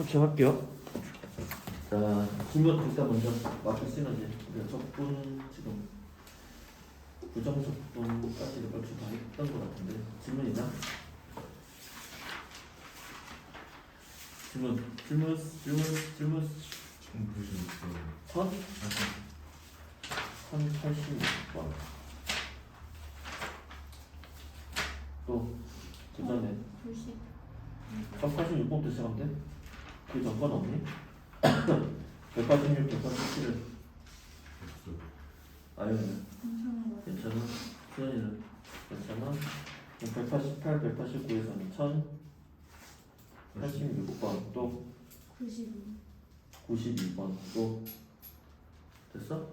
시작할게요. 자, 질문 일단 먼저 마크 시너지. 우리가 적분 지금 부정 적분까지를 벌써 다 했던 것 같은데 질문 있나? 질문. 1086번. 또 그다음에 1086번부터 시작하면 돼? 그 전건 없니? 186, 187은 아유 괜찮아. 수현이는 괜찮아. 188, 189에서는 1086번 또 92번 또 됐어?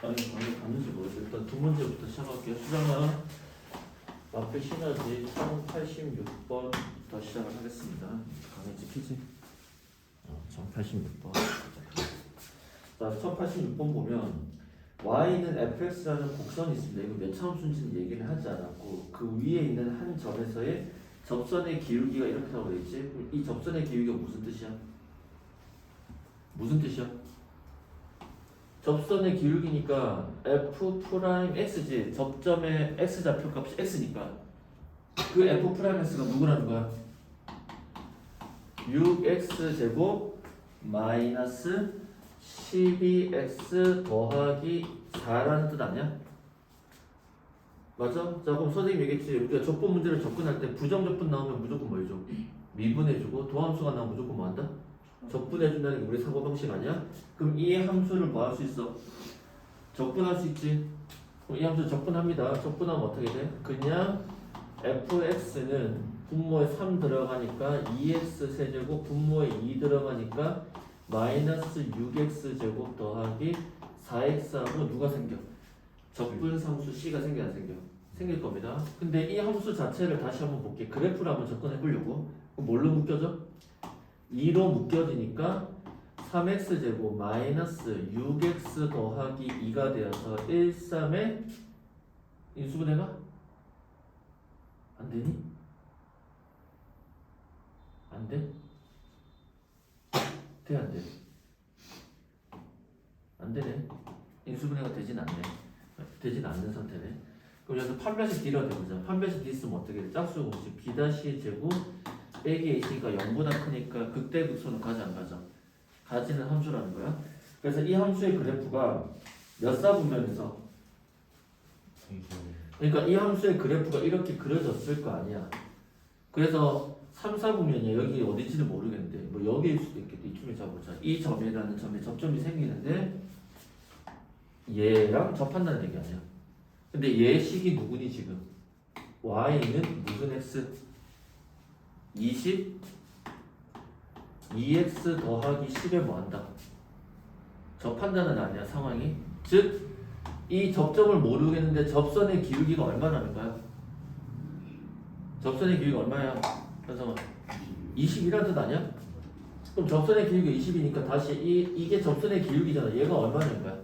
아니 갔는지 모르겠어. 일단 두 문제부터 시작할게요. 수정아 앞에 시너지 1086번부터 시작을 하겠습니다. 강의 찍히지? 1086번. 자, 1086번 보면 y는 fx라는 곡선이 있습니다. 이거 몇 차함수인지는 얘기는 하지 않았고 그 위에 있는 한 점에서의 접선의 기울기가 이렇게 나오고 있지. 그럼 이 접선의 기울기가 무슨 뜻이야? 무슨 뜻이야? 접선의 기울기니까 f'x지. 접점의 x 좌표값이 x니까 그 f'x가 누구라는 거야? 6x제곱 마이너스 12x 더하기 4라는 뜻 아니야? 맞아? 자, 그럼 선생님 얘기했지. 우리가 적분 문제를 접근할 때 부정적분 나오면 무조건 뭐 해줘? 미분해주고 도함수가 나오면 무조건 뭐 한다? 적분해준다는 게 우리 사고방식 아니야? 그럼 이 함수를 뭐 할 수 있어? 적분할 수 있지. 그럼 이 함수 적분합니다. 적분하면 어떻게 돼? 그냥 fx는 분모에 3 들어가니까 2x 세제곱 분모에 2 들어가니까 마이너스 6x 제곱 더하기 4x하고 누가 생겨? 적분상수 c가 생겨 안 생겨? 생길 겁니다. 근데 이 함수 자체를 다시 한번 볼게. 그래프를 한번 접근해 보려고. 그럼 뭘로 묶여져? 2로 묶여지니까 3x 제곱 마이너스 6x 더하기 2가 되어서 1, 3의 인수분해가 안 되니? 안 돼? 돼, 안 돼? 안 되네. 인수분해가 되진 않네. 되진 않는 상태네. 그럼 여기서 판별식 D라고 해보자. 판별식 D 쓰면 어떻게 돼? 짝수 공식 B 다시 제곱 빼기 A가 0보다 크니까 극대극소는 가지 안 가죠? 가지는 함수라는 거야. 그래서 이 함수의 그래프가 몇 사분면에서 그러니까 이 함수의 그래프가 이렇게 그려졌을 거 아니야. 그래서 3, 4분면이야. 여기 어딘지는 모르겠는데 뭐 여기일 수도 있겠다. 이쯤에 잡아보자. 이 점이라는 점에 접점이 생기는데 얘랑 접한다는 얘기 아니야. 근데 얘 식이 누구니 지금? y는 무슨 x? 20? 2x 더하기 10에 뭐한다? 접한다는 아니야 상황이. 즉 이 접점을 모르겠는데 접선의 기울기가 얼마라는 거야? 접선의 기울기가 얼마야? 현성아 20이라는 뜻 아니야? 그럼 접선의 기울기가 20이니까 다시 이게 접선의 기울기잖아. 얘가 얼마냐는 거야?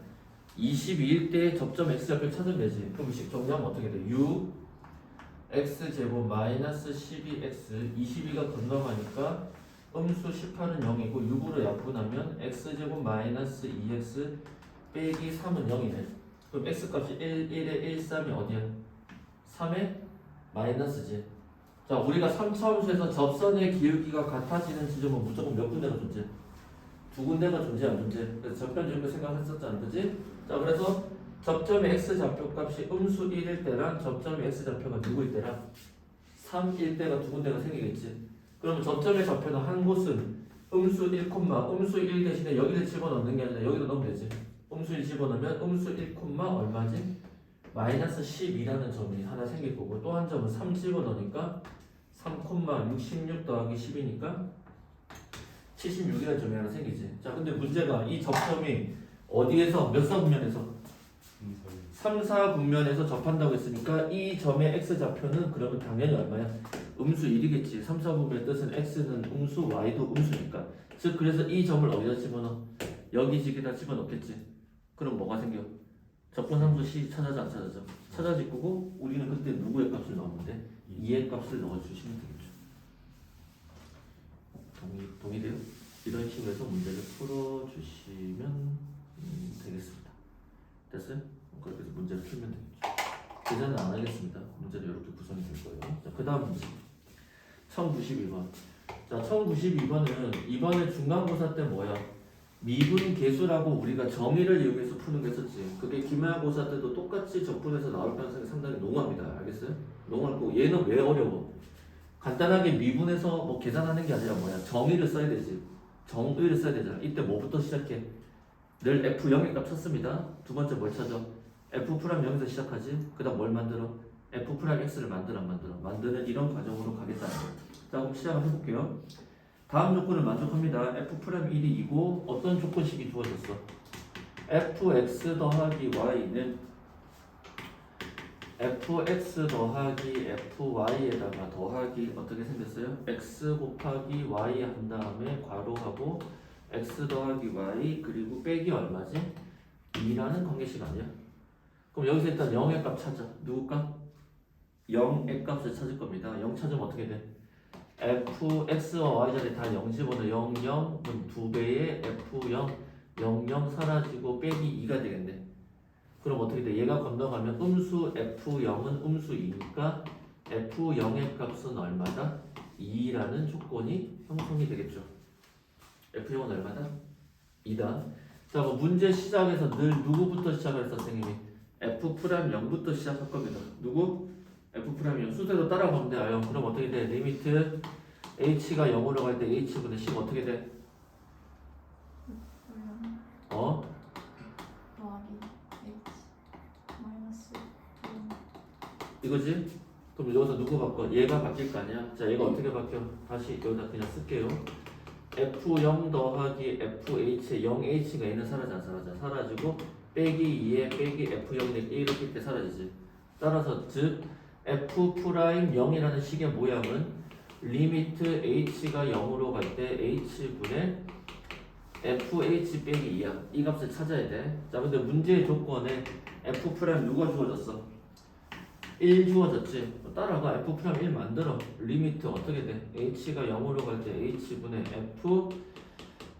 22일 때 접점 x좌표를 찾으면 되지. 그럼 정리하면 어떻게 돼? 6 x제곱 마이너스 12x 22가 건너가니까 음수 18은 0이고 6으로 약분하면 x제곱 마이너스 2x 빼기 3은 0이네. 그럼 x값이 1, 1에 1, 3이 어디야? 3에 마이너스지. 자, 우리가 3차함수에서 접선의 기울기가 같아지는 지점은 무조건 몇 군데가 존재? 두 군데가 존재 안 존재? 그래서 접변적으로 생각했었잖아, 그지? 자, 그래서 접점의 x좌표값이 음수 1일 때랑 접점의 x좌표가 누구일 때랑 3일 때가 두 군데가 생기겠지. 그러면 접점의 좌표는 한 곳은 음수 1, 음수 1 대신에 여기를 집어넣는 게 아니라 여기로 넣으면 되지. 음수 1 집어넣으면 음수 1, 얼마지? 마이너스 12라는 점이 하나 생길 거고 또 한 점은 3 집어넣으니까 3,66 더하기 10이니까 76이라는 점이 하나 생기지. 자, 근데 문제가 이 접점이 어디에서 몇 사분면에서 3, 4분면에서 접한다고 했으니까 이 점의 x좌표는 그러면 당연히 얼마야? 음수 1이겠지. 3, 4분면의 뜻은 x는 음수, y도 음수니까. 즉 그래서 이 점을 어디다 집어넣어? 여기 지기다 집어넣겠지. 그럼 뭐가 생겨? 접근함수 C 찾아져 안 찾아져? 찾아질 거고 우리는 그때 누구의 값을 넣었는데 2의 값을 넣어주시면 되겠죠. 동의돼요? 이런 식으로 해서 문제를 풀어주시면 되겠습니다. 됐어요? 그래서 문제를 풀면 되겠죠. 계산은 안 하겠습니다. 문제는 이렇게 구성이 될 거예요. 자, 그 다음 문제 1092번. 자, 1092번은 이번에 중간고사 때 뭐야? 미분 계수라고 우리가 정의를 이용해서 푸는 거 했었지. 그게 기말고사 때도 똑같이 적분해서 나올 가능성이 상당히 농후합니다. 알겠어요? 농후할 거고 얘는 왜 어려워? 간단하게 미분해서 뭐 계산하는 게 아니라 뭐야? 정의를 써야 되지. 정의를 써야 되잖아. 이때 뭐부터 시작해? 늘 F0의 값 쳤습니다. 두 번째 뭘 찾아? F'0에서 시작하지. 그 다음 뭘 만들어? F'X를 만들어 안 만들어? 만드는 이런 과정으로 가겠다는 거예요. 자, 그럼 시작을 해볼게요. 다음 조건을 만족합니다. F'1이 2고 어떤 조건식이 주어졌어? Fx 더하기 y는 Fx 더하기 Fy에다가 더하기 어떻게 생겼어요? X 곱하기 Y 한 다음에 괄호하고 X 더하기 Y 그리고 빼기 얼마지? 2라는 관계식 아니야? 그럼 여기서 일단 0의 값 찾아. 누구 값? 0의 값을 찾을 겁니다. 0 찾으면 어떻게 돼? Fx와 Y 자리 다 0 집어넣어 0, 0, 그럼 2배의 F0, 0, 0 사라지고 빼기 2가 되겠네. 그럼 어떻게 돼? 얘가 건너가면 음수 F0은 음수 2니까 F0의 값은 얼마다? 2라는 조건이 형성이 되겠죠. F0은 얼마다? 2다. 자, 뭐 문제 시작에서 늘 누구부터 시작을 했어, 선생님이? F'0부터 시작할 겁니다. 누구? F'0 수대로 따라가면 돼요. 그럼 어떻게 돼? 리미트 h가 0으로 갈 때 h분의 10 어떻게 돼? 어? 더하기 h 마이너스 1. 이거지? 그럼 여기서 누구 바꿔? 얘가 바뀔 거 아니야? 자, 얘가 어떻게 바뀌어? 다시 여기다 그냥 쓸게요. F0 더하기 FH에 0H가 얘는 사라져 안 사라져? 사라지고 빼기 2에 빼기 F0이 이렇게 때 사라지지. 따라서 즉 F'0이라는 식의 모양은 리미트 H가 0으로 갈 때 H분의 FH 빼기 2야. 이 값을 찾아야 돼. 자, 근데 문제의 조건에 F' 누가 주어졌어? 1 주어졌지. 따라가 F' 1 만들어. 리미트 어떻게 돼? H가 0으로 갈 때 H분의 F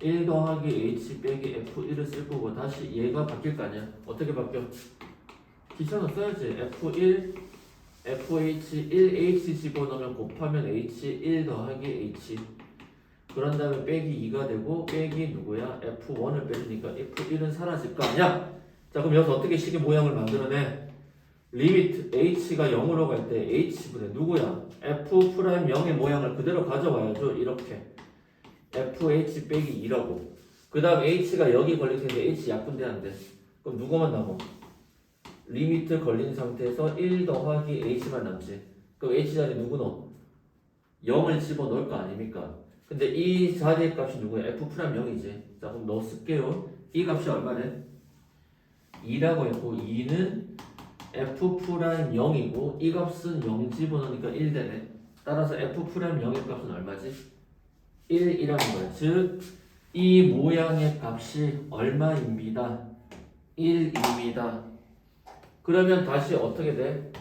1 더하기 H 빼기 F1을 쓸 거고 다시 얘가 바뀔 거 아니야? 어떻게 바뀌어? 기차는 써야지. F1 FH 1H 집어넣으면 곱하면 H 1 더하기 H 그런 다음에 빼기 2가 되고 빼기 누구야? F1을 빼주니까 F1은 사라질 거 아니야? 자, 그럼 여기서 어떻게 식의 모양을 만들어내? 리미트 H가 0으로 갈 때 H분의 누구야? F'0의 모양을 그대로 가져와야죠. 이렇게 FH 빼기 2라고. 그 다음 H가 여기 걸릴 텐데 H 약분돼야 돼. 그럼 누구만 남아? 리미트 걸린 상태에서 1 더하기 H만 남지. 그럼 H 자리에 누구 넣어? 0을 집어넣을 거 아닙니까? 근데 이 자리의 값이 누구야? F'0이지. 자, 그럼 넣어 쓸게요. 이 값이 얼마네? 2라고 했고 2는 F'0이고 이 값은 0 집어넣으니까 1 되네. 따라서 F'0의 값은 얼마지? 1이라는 거야. 즉, 이 모양의 값이 얼마입니다. 1입니다. 그러면 다시 어떻게 돼?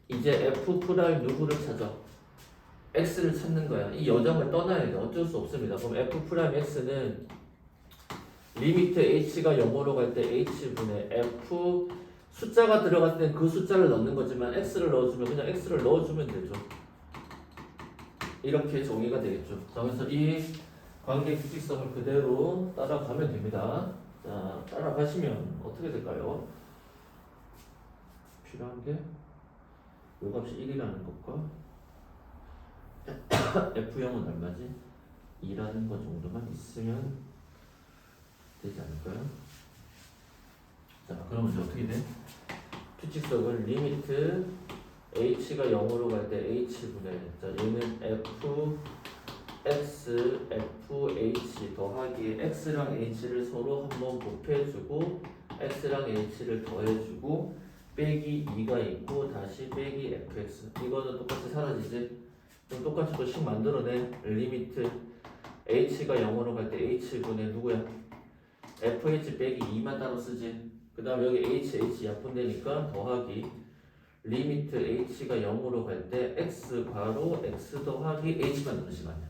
이제 F' 누구를 찾아? X를 찾는 거야. 이 여정을 떠나야 돼. 어쩔 수 없습니다. 그럼 F'X는 리미트 H가 0으로 갈 때 H분의 F 숫자가 들어갔을 땐 그 숫자를 넣는 거지만 X를 넣어주면 그냥 X를 넣어주면 되죠. 이렇게 정의가 되겠죠. 자, 그래서 이 관계 규칙성을 그대로 따라가면 됩니다. 자, 따라가시면 어떻게 될까요? 필요한 게 요 값이 1이라는 것과 F0은 얼마지? 2라는 것 정도만 있으면 되지 않을까요? 자, 그러면 이제 어떻게 돼? 규칙성은 리미트 H가 0으로 갈 때 H분의 자, 얘는 Fx, FH 더하기 X랑 H를 서로 한번 곱해주고 X랑 H를 더해주고 빼기 2가 있고 다시 빼기 fx 이거는 똑같이 사라지지. 그럼 똑같이 또 식 만들어내. 리미트 h가 0으로 갈 때 h분의 누구야? fh 빼기 2만 따로 쓰지. 그 다음 여기 h 약분되니까 더하기 리미트 h가 0으로 갈 때 x 괄호 x 더하기 h만 넣는 시간이야.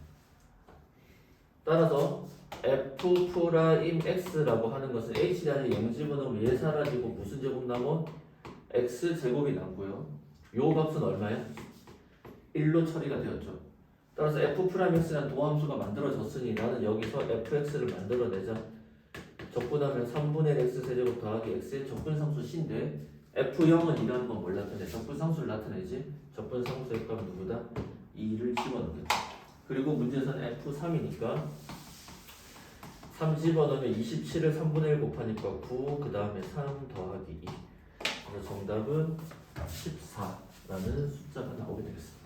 따라서 f 프라임 x라고 하는 것은 h 단위 0 집어넣으면 얘 사라지고 무슨 제곱 남어? x 제곱이 남고요. 요 값은 얼마야? 1로 처리가 되었죠. 따라서 f 프라임 x라는 도함수가 만들어졌으니 나는 여기서 fx를 만들어내자. 적분하면 3분의 x 세제곱 더하기 x의 적분상수 c인데 f0은 이라는 건 뭘 나타내? 적분상수를 나타내지. 적분상수의 값은 누구다? 2를 집어넣겠다. 그리고 문제에서는 f3이니까 3 집어넣으면 27을 3분의 1 곱하니까 9, 그 다음에 3 더하기 2. 그래서 정답은 14라는 숫자가 나오게 되겠습니다.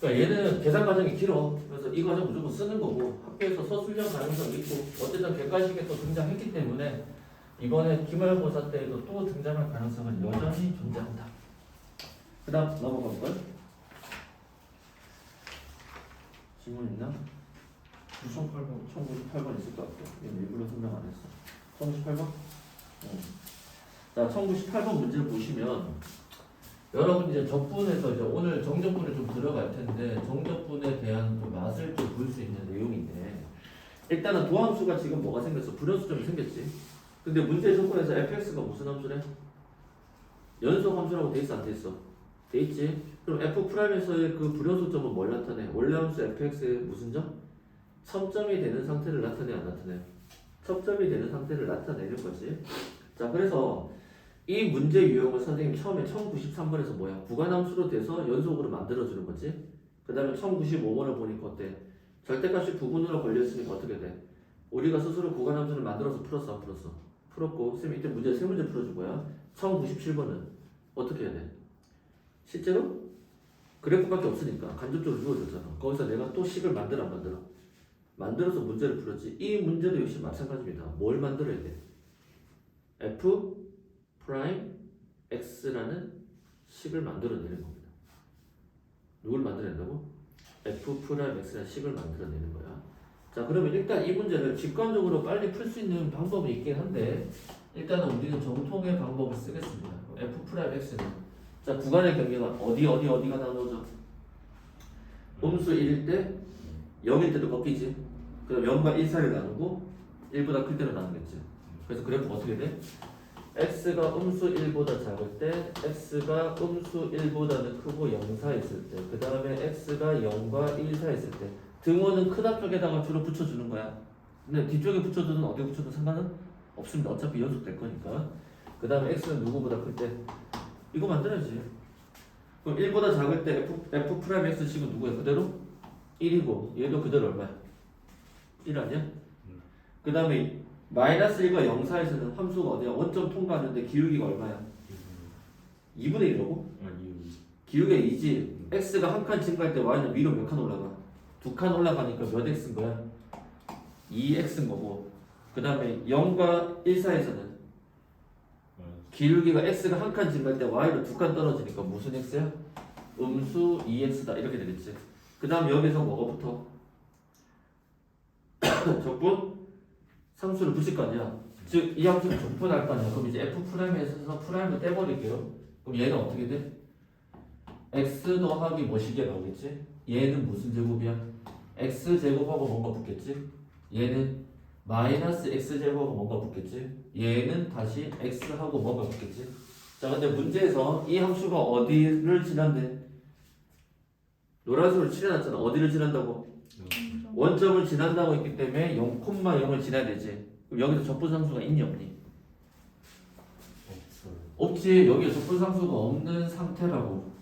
그러니까 얘는 계산 과정이 길어. 그래서 이 과정 무조건 쓰는 거고 학교에서 서술형 가능성이 있고 어쨌든 객관식에 또 등장했기 때문에 이번에 기말고사 때에도 또 등장할 가능성은 여전히 존재한다. 그 다음 넘어가 볼까요? 질문 있나? 1098번 있을 것 같아. 이건 일부러 설명 안 했어. 1098번? 자, 1098번 문제를 보시면 여러분 이제 적분에서 이제 오늘 정적분에 좀 들어갈 텐데 정적분에 대한 좀 맛을 좀 볼 수 있는 내용인데 일단은 도함수가 지금 뭐가 생겼어? 불연수점이 생겼지. 근데 문제 조건에서 fx가 무슨 함수래? 연속 함수라고 돼 있어 안 돼 있어? 돼 있지. 그럼 f 프라임에서의 그 불연수점은 뭘 나타내? 원래 함수 fx의 무슨 점? 첨점이 되는 상태를 나타내 안 나타내? 첨점이 되는 상태를 나타내는 거지. 자, 그래서 이 문제 유형을 선생님이 처음에 1093번에서 뭐야? 구간함수로 돼서 연속으로 만들어주는 거지. 그 다음에 1095번을 보니까 어때? 절대값이 부분으로 걸려있으니까 어떻게 돼? 우리가 스스로 구간함수를 만들어서 풀었어 안 풀었어? 풀었고 쌤이 이때 문제 세 문제 풀어준 거야. 1097번은 어떻게 해야 돼? 실제로 그래프밖에 없으니까 간접적으로 주어졌잖아. 거기서 내가 또 식을 만들어 안 만들어? 만들어서 문제를 풀었지. 이 문제도 역시 마찬가지입니다. 뭘 만들어야 돼? f 프라임 x라는 식을 만들어내는 겁니다. 누굴 만들어낸다고? f 프라임 x라는 식을 만들어내는 거야. 자, 그러면 일단 이 문제를 직관적으로 빨리 풀 수 있는 방법이 있긴 한데 일단은 우리는 정통의 방법을 쓰겠습니다. f 프라임 x는 자, 구간의 경계가 어디가 나눠져? 음수 1일 때 0일 때도 꺾이지. 그럼 0과 1 사이를 나누고 1보다 클 때로 나누겠지. 그래서 그래프가 어떻게 돼? x가 음수 1보다 작을 때 x가 음수 1보다는 크고 0 사이 있을 때 그 다음에 x가 0과 1 사이 있을 때 등호는 크다 쪽에다가 주로 붙여주는 거야. 근데 뒤쪽에 붙여주든 어디에 붙여도 상관은 없습니다. 어차피 연속될 거니까. 그 다음에 x는 누구보다 클 때 이거 만들어야지. 그럼 1보다 작을 때 f 프라임 x 식은 누구야? 그대로 1이고 얘도 그대로 얼마야? 1 아니야? 그 다음에 마이너스 1과 0 사이에서는 함수가 어디야? 원점 통과하는데 기울기가 얼마야? 2분의 1이라고? 기울기가 2지. x가 한 칸 증가할 때 y는 위로 몇 칸 올라가? 2칸 올라가니까 몇 x인 거야? 2x인 거고. 그 다음에 0과 1 사이에서는 기울기가 x가 한 칸 증가할 때 y로 2칸 떨어지니까 무슨 x야? 음수 2x다 이렇게 되겠지. 그 다음 여기서 뭐가 붙어? 적분 상수를 붙일 거 아니야. 즉 이 함수를 적분할 거 아니야. 그럼 이제 f 프라임에서 프라임을 떼버릴게요. 그럼 얘는 어떻게 돼? x 더하기 뭐시기가 나오겠지? 얘는 무슨 제곱이야? x 제곱하고 뭔가 붙겠지? 얘는 마이너스 x 제곱하고 뭔가 붙겠지? 얘는 다시 x하고 뭔가 붙겠지? 자, 근데 문제에서 이 함수가 어디를 지난대? 노란색으로 칠해놨잖아. 어디를 지난다고? 원점을 지난다고 했기 때문에 0,0을 지나야 되지. 그럼 여기서 적분상수가 있니 없니? 없지. 여기에 적분상수가 없는 상태라고.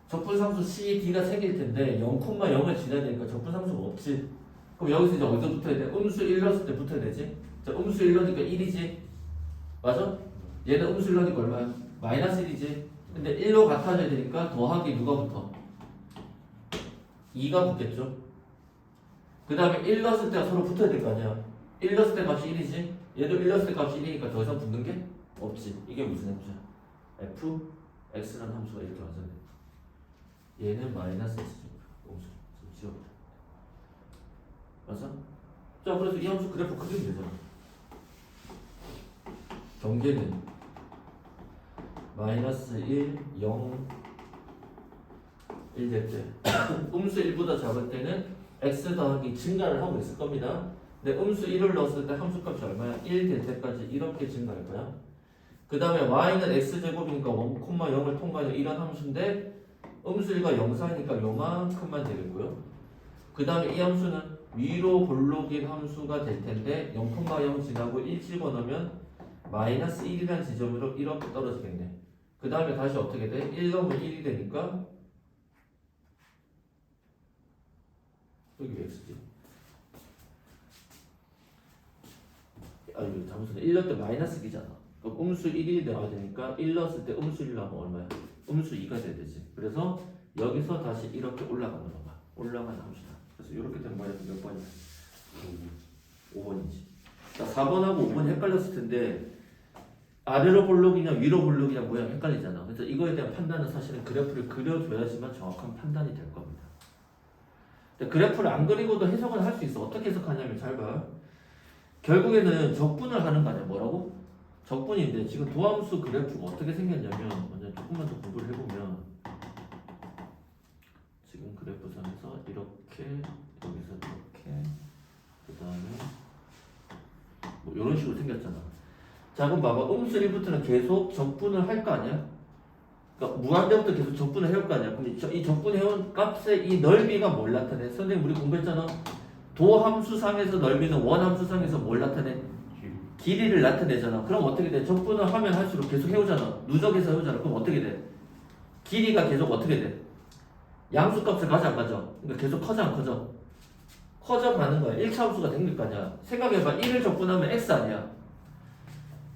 적분상수 C, D가 생길 텐데 0,0을 지나야 되니까 적분상수가 없지. 그럼 여기서 이제 어디서 붙어야 돼? 음수 1 넣었을 때 붙어야 되지. 자, 음수 1 넣으니까 1이지. 맞아? 얘는 음수 1 넣으니까 얼마야? 마이너스 1이지. 근데 1로 같아져야 되니까 더하기 누가 붙어? 2가 붙겠죠. 그 다음에 1 넣었을 때가 서로 붙어야 될 거 아니야. 1 넣었을 때 값이 1이지. 얘도 1 넣었을 때 값이 1이니까 더 이상 붙는 게 없지. 이게 무슨 함수야? f, x라는 함수가 이렇게 완성돼. 얘는 마이너스 x죠. 음수 좀 지워보자. 맞아? 자, 그래서 이 함수 그래프 그리면 되잖아. 경계는 마이너스 1, 0, 1 될 때 음수 1보다 작을 때는 x 더하기 증가를 하고 있을 겁니다. 근데 음수 1을 넣었을 때 함수값이 얼마야? 1 될 때까지 이렇게 증가할 거야. 그 다음에 y는 x제곱이니까 1,0을 통과해서 이런 함수인데 음수 1과 0 사이니까 요만큼만 되겠고요. 그 다음에 이 함수는 위로 볼록인 함수가 될 텐데 0,0 지나고 1 집어넣으면 마이너스 1이라는 지점으로 이렇게 떨어지겠네. 그 다음에 다시 어떻게 돼? 1 넣으면 1이 되니까 여기 x지. 아 이거 잠시만 1 넣을 때 마이너스 기잖아. 그럼 음수 1이 나와야 되니까 1 넣었을 때 음수 1 나오면 얼마야? 음수 2가 돼야 되지. 그래서 여기서 다시 이렇게 올라가는 거봐. 올라가는 함수다. 그래서 이렇게 되면 뭐야? 몇 번이야? 5번이지. 자 4번하고 5번이 헷갈렸을 텐데 아래로 볼록이냐 위로 볼록이냐 모양 헷갈리잖아. 그래서 이거에 대한 판단은 사실은 그래프를 그려줘야지만 정확한 판단이 될 겁니다. 근데 그래프를 안 그리고도 해석을 할 수 있어. 어떻게 해석하냐면 잘 봐. 결국에는 적분을 하는 거 아니야. 뭐라고? 적분인데 지금 도함수 그래프가 어떻게 생겼냐면 먼저 조금만 더 공부를 해보면 지금 그래프선에서 이렇게 여기서 이렇게 그 다음에 뭐 이런 식으로 생겼잖아. 자 그럼 봐봐. 음수 1부터는 계속 적분을 할 거 아니야? 그러니까 무한대부터 계속 적분을 해올 거 아니야? 그럼 이 적분해온 값의 이 넓이가 뭘 나타내? 선생님 우리 공부했잖아. 도함수상에서 넓이는 원함수상에서 뭘 나타내? 길이를 나타내잖아. 그럼 어떻게 돼? 적분을 하면 할수록 계속 해오잖아. 누적해서 해오잖아. 그럼 어떻게 돼? 길이가 계속 어떻게 돼? 양수값을 가져 안 가져? 그러니까 계속 커져 안 커져? 커져가는 거야. 1차 함수가 된 거 아니야. 생각해봐. 1을 적분하면 x 아니야.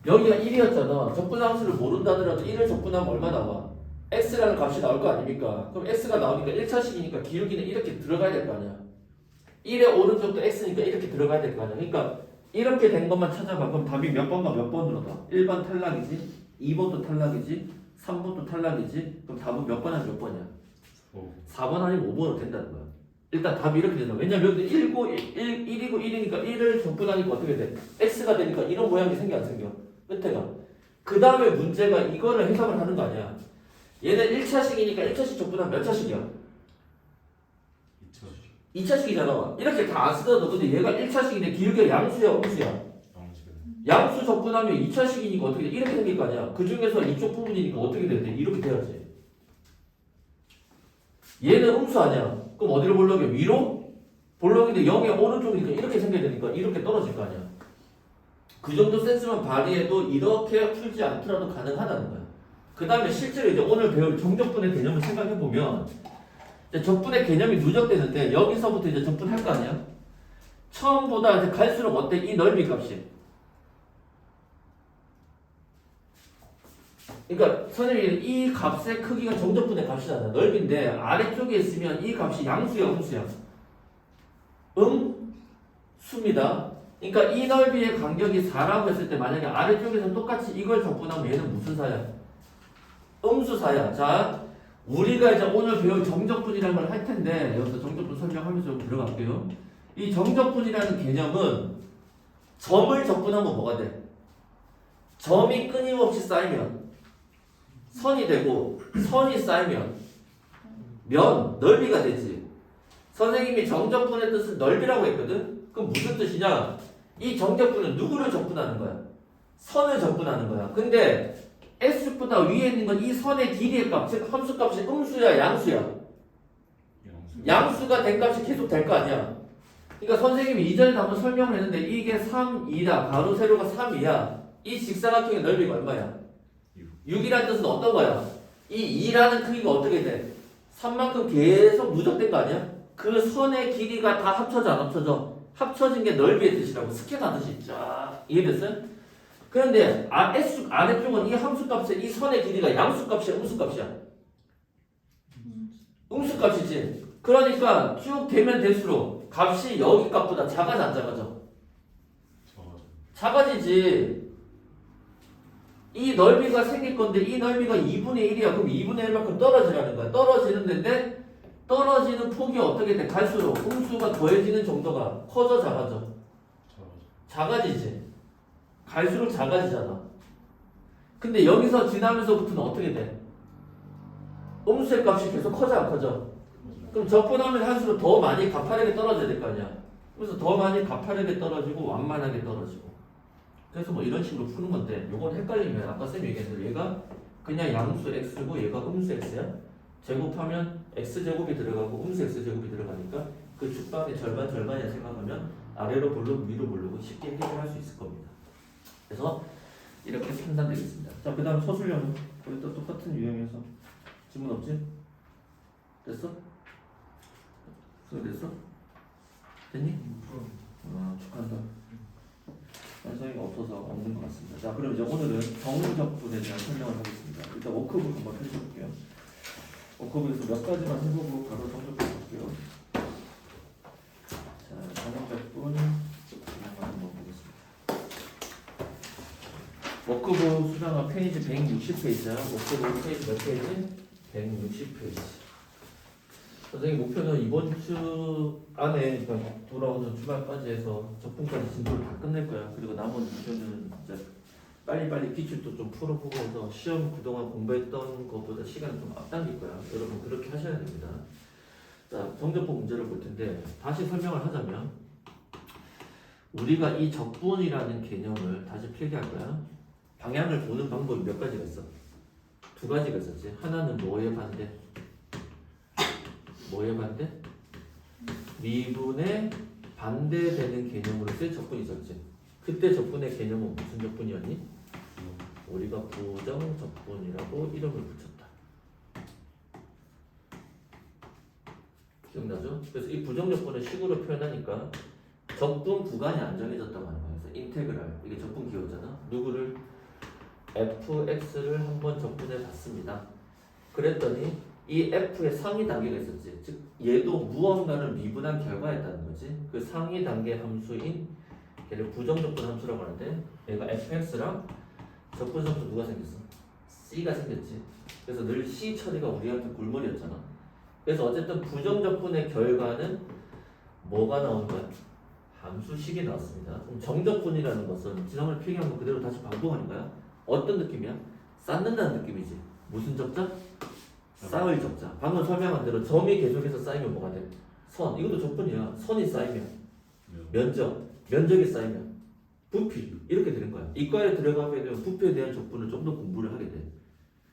여기가 1이었잖아. 적분함수를 모른다더라도 1을 적분하면 얼마 나와? x라는 값이 나올 거 아닙니까? 그럼 x가 나오니까 1차식이니까 기울기는 이렇게 들어가야 될 거 아니야. 1의 오른쪽도 x니까 이렇게 들어가야 될 거 아니야. 그러니까 이렇게 된 것만 찾아봐. 그럼 답이 몇 번과 몇 번으로 가? 1번 탈락이지, 2번도 탈락이지, 3번도 탈락이지. 그럼 답은 몇 번 하면 몇 번이야? 4번 아니면 5번으로 된다는 거야. 일단 답이 이렇게 된다. 왜냐면 여기 1이고 1이니까 1을 적분하니까 어떻게 돼? x가 되니까 이런 모양이 생겨 안 생겨? 끝에가. 그 다음에 문제가 이거를 해석을 하는 거 아니야. 얘는 1차식이니까 1차식 적분하면 몇 차식이야? 2차식이잖아. 이렇게 다 안 쓰더라도 근데 얘가 1차식인데 기울기가 양수야 음수야? 양수 적분하면 2차식이니까 어떻게 돼? 이렇게 생길 거 아니야. 그 중에서 이쪽 부분이니까 어떻게 돼야 돼? 이렇게 돼야지. 얘는 음수 아니야. 그럼 어디로 볼록이야? 위로? 볼록인데 0의 오른쪽이니까 이렇게 생겨야 되니까 이렇게 떨어질 거 아니야. 그 정도 센스만 발휘해도 이렇게 풀지 않더라도 가능하다는 거야. 그 다음에 실제로 이제 오늘 배울 정적분의 개념을 생각해보면 이제 적분의 개념이 누적되는데 여기서부터 이제 적분할 거 아니야? 처음보다 이제 갈수록 어때? 이 넓이 값이. 그러니까 선생님이 이 값의 크기가 정적분의 값이잖아. 넓인데 아래쪽에 있으면 이 값이 양수야 음수야? 수입니다. 그러니까 이 넓이의 간격이 4라고 했을 때 만약에 아래쪽에서 똑같이 이걸 적분하면 얘는 무슨 사야? 음수사야. 자, 우리가 이제 오늘 배울 정적분이라는 걸 할 텐데 여기서 정적분 설명하면서 좀 들어갈게요. 이 정적분이라는 개념은 점을 적분하면 뭐가 돼? 점이 끊임없이 쌓이면 선이 되고 선이 쌓이면 넓이가 되지. 선생님이 정적분의 뜻은 넓이라고 했거든? 그럼 무슨 뜻이냐? 이 정적분은 누구를 적분하는 거야? 선을 적분하는 거야. 근데 x보다 위에 있는 건 이 선의 길이의 값, 즉 함수값이 음수야 양수야? 양수가 된 값이 계속 될 거 아니야. 그러니까 선생님이 이전에 한번 설명을 했는데 이게 3, 2다. 가로 세로가 3이야. 이 직사각형의 넓이가 얼마야? 6이라는 뜻은 어떤 거야? 이 2라는 크기가 어떻게 돼? 3만큼 계속 누적된 거 아니야? 그 선의 길이가 다 합쳐져 안 합쳐져? 합쳐진 게 넓이의 뜻이라고. 스케일 하듯이 쫙. 이해됐어요? 그런데 아래쪽은 이 함수값의 이 선의 길이가 양수값이야 음수값이야? 음수값이지. 그러니까 쭉 되면 될수록 값이 여기 값보다 작아져 안 작아져? 작아지지. 이 넓이가 생길 건데 이 넓이가 2분의 1이야. 그럼 2분의 1만큼 떨어지라는 거야. 떨어지는 데인데 떨어지는 폭이 어떻게 돼? 갈수록 음수가 더해지는 정도가 커져 작아져? 작아지지. 갈수록 작아지잖아. 근데 여기서 지나면서부터는 어떻게 돼? 음수의 값이 계속 커져 안 커져? 그럼 적분하면 할수록 더 많이 가파르게 떨어져야 될 거 아니야. 그래서 더 많이 가파르게 떨어지고 완만하게 떨어지고. 그래서 뭐 이런 식으로 푸는 건데 요건 헷갈리면 아까 쌤이 얘기한 대로 얘가 그냥 양수 x고 얘가 음수 x야. 제곱하면 x제곱이 들어가고 음수 x제곱이 들어가니까 그 축방의 절반이라 생각하면 아래로 볼록 위로 볼록은 쉽게 해결할 수 있을 겁니다. 그래서 이렇게 판단되겠습니다. 자, 그 다음 서술형은 거의 또 똑같은 유형에서 질문 없지? 됐어? 됐어? 됐니? 축하한다. 완성이가 없어서 없는 것 같습니다. 자, 그럼 이제 오늘은 정적분에 대한 설명을 하겠습니다. 일단 워크북 한번 펼쳐볼게요. 워크북에서 몇 가지만 해보고 바로 정적분 볼게요. 자, 정적분 한번 보겠습니다. 워크북 수강한 페이지 160페이지야. 워크북 페이지 몇 페이지? 160페이지. 선생님 목표는 이번 주 안에 그러니까 돌아오는 주말까지 해서 적분까지 진도를 다 끝낼 거야. 그리고 남은 목표는 이제 빨리빨리 기출도 좀 풀어보고 해서 시험 그동안 공부했던 것보다 시간을 좀 앞당길 거야. 여러분 그렇게 하셔야 됩니다. 자, 정적분 문제를 볼 텐데 다시 설명을 하자면 우리가 이 적분이라는 개념을 다시 필기할 거야. 방향을 보는 방법이 몇 가지가 있어? 두 가지가 있었지. 하나는 뭐에 반대? 뭐에 반대? 미분에 반대되는 개념으로 쓸 적분이 있었지. 그때 적분의 개념은 무슨 적분이었니? 우리가 부정적분이라고 이름을 붙였다. 기억나죠? 그래서 이 부정적분을 식으로 표현하니까 적분 구간이 안 정해졌다고 하는 거예요. 그래서 인테그랄, 이게 적분 기호잖아. 누구를? fx를 한번 적분해 봤습니다. 그랬더니 이 f의 상위 단계가 있었지. 즉 얘도 무언가를 미분한 결과였다는 거지. 그 상위 단계 함수인 얘를 부정적분 함수라고 하는데 얘가 fx랑 적분상수 누가 생겼어? c가 생겼지. 그래서 늘 c 처리가 우리한테 골머리였잖아. 그래서 어쨌든 부정적분의 결과는 뭐가 나온 거야? 함수식이 나왔습니다. 그럼 정적분이라는 것은 지난번에 필기한 거 그대로 다시 반복하는 거야. 어떤 느낌이야? 쌓는다는 느낌이지. 무슨 적자? 쌓을 적자. 방금 설명한 대로 점이 계속해서 쌓이면 뭐가 돼? 선. 이것도 적분이야. 선이 쌓이면 면적이 쌓이면 부피. 이렇게 되는 거야. 이과에 들어가게 되면 부피에 대한 적분을 좀 더 공부를 하게 돼.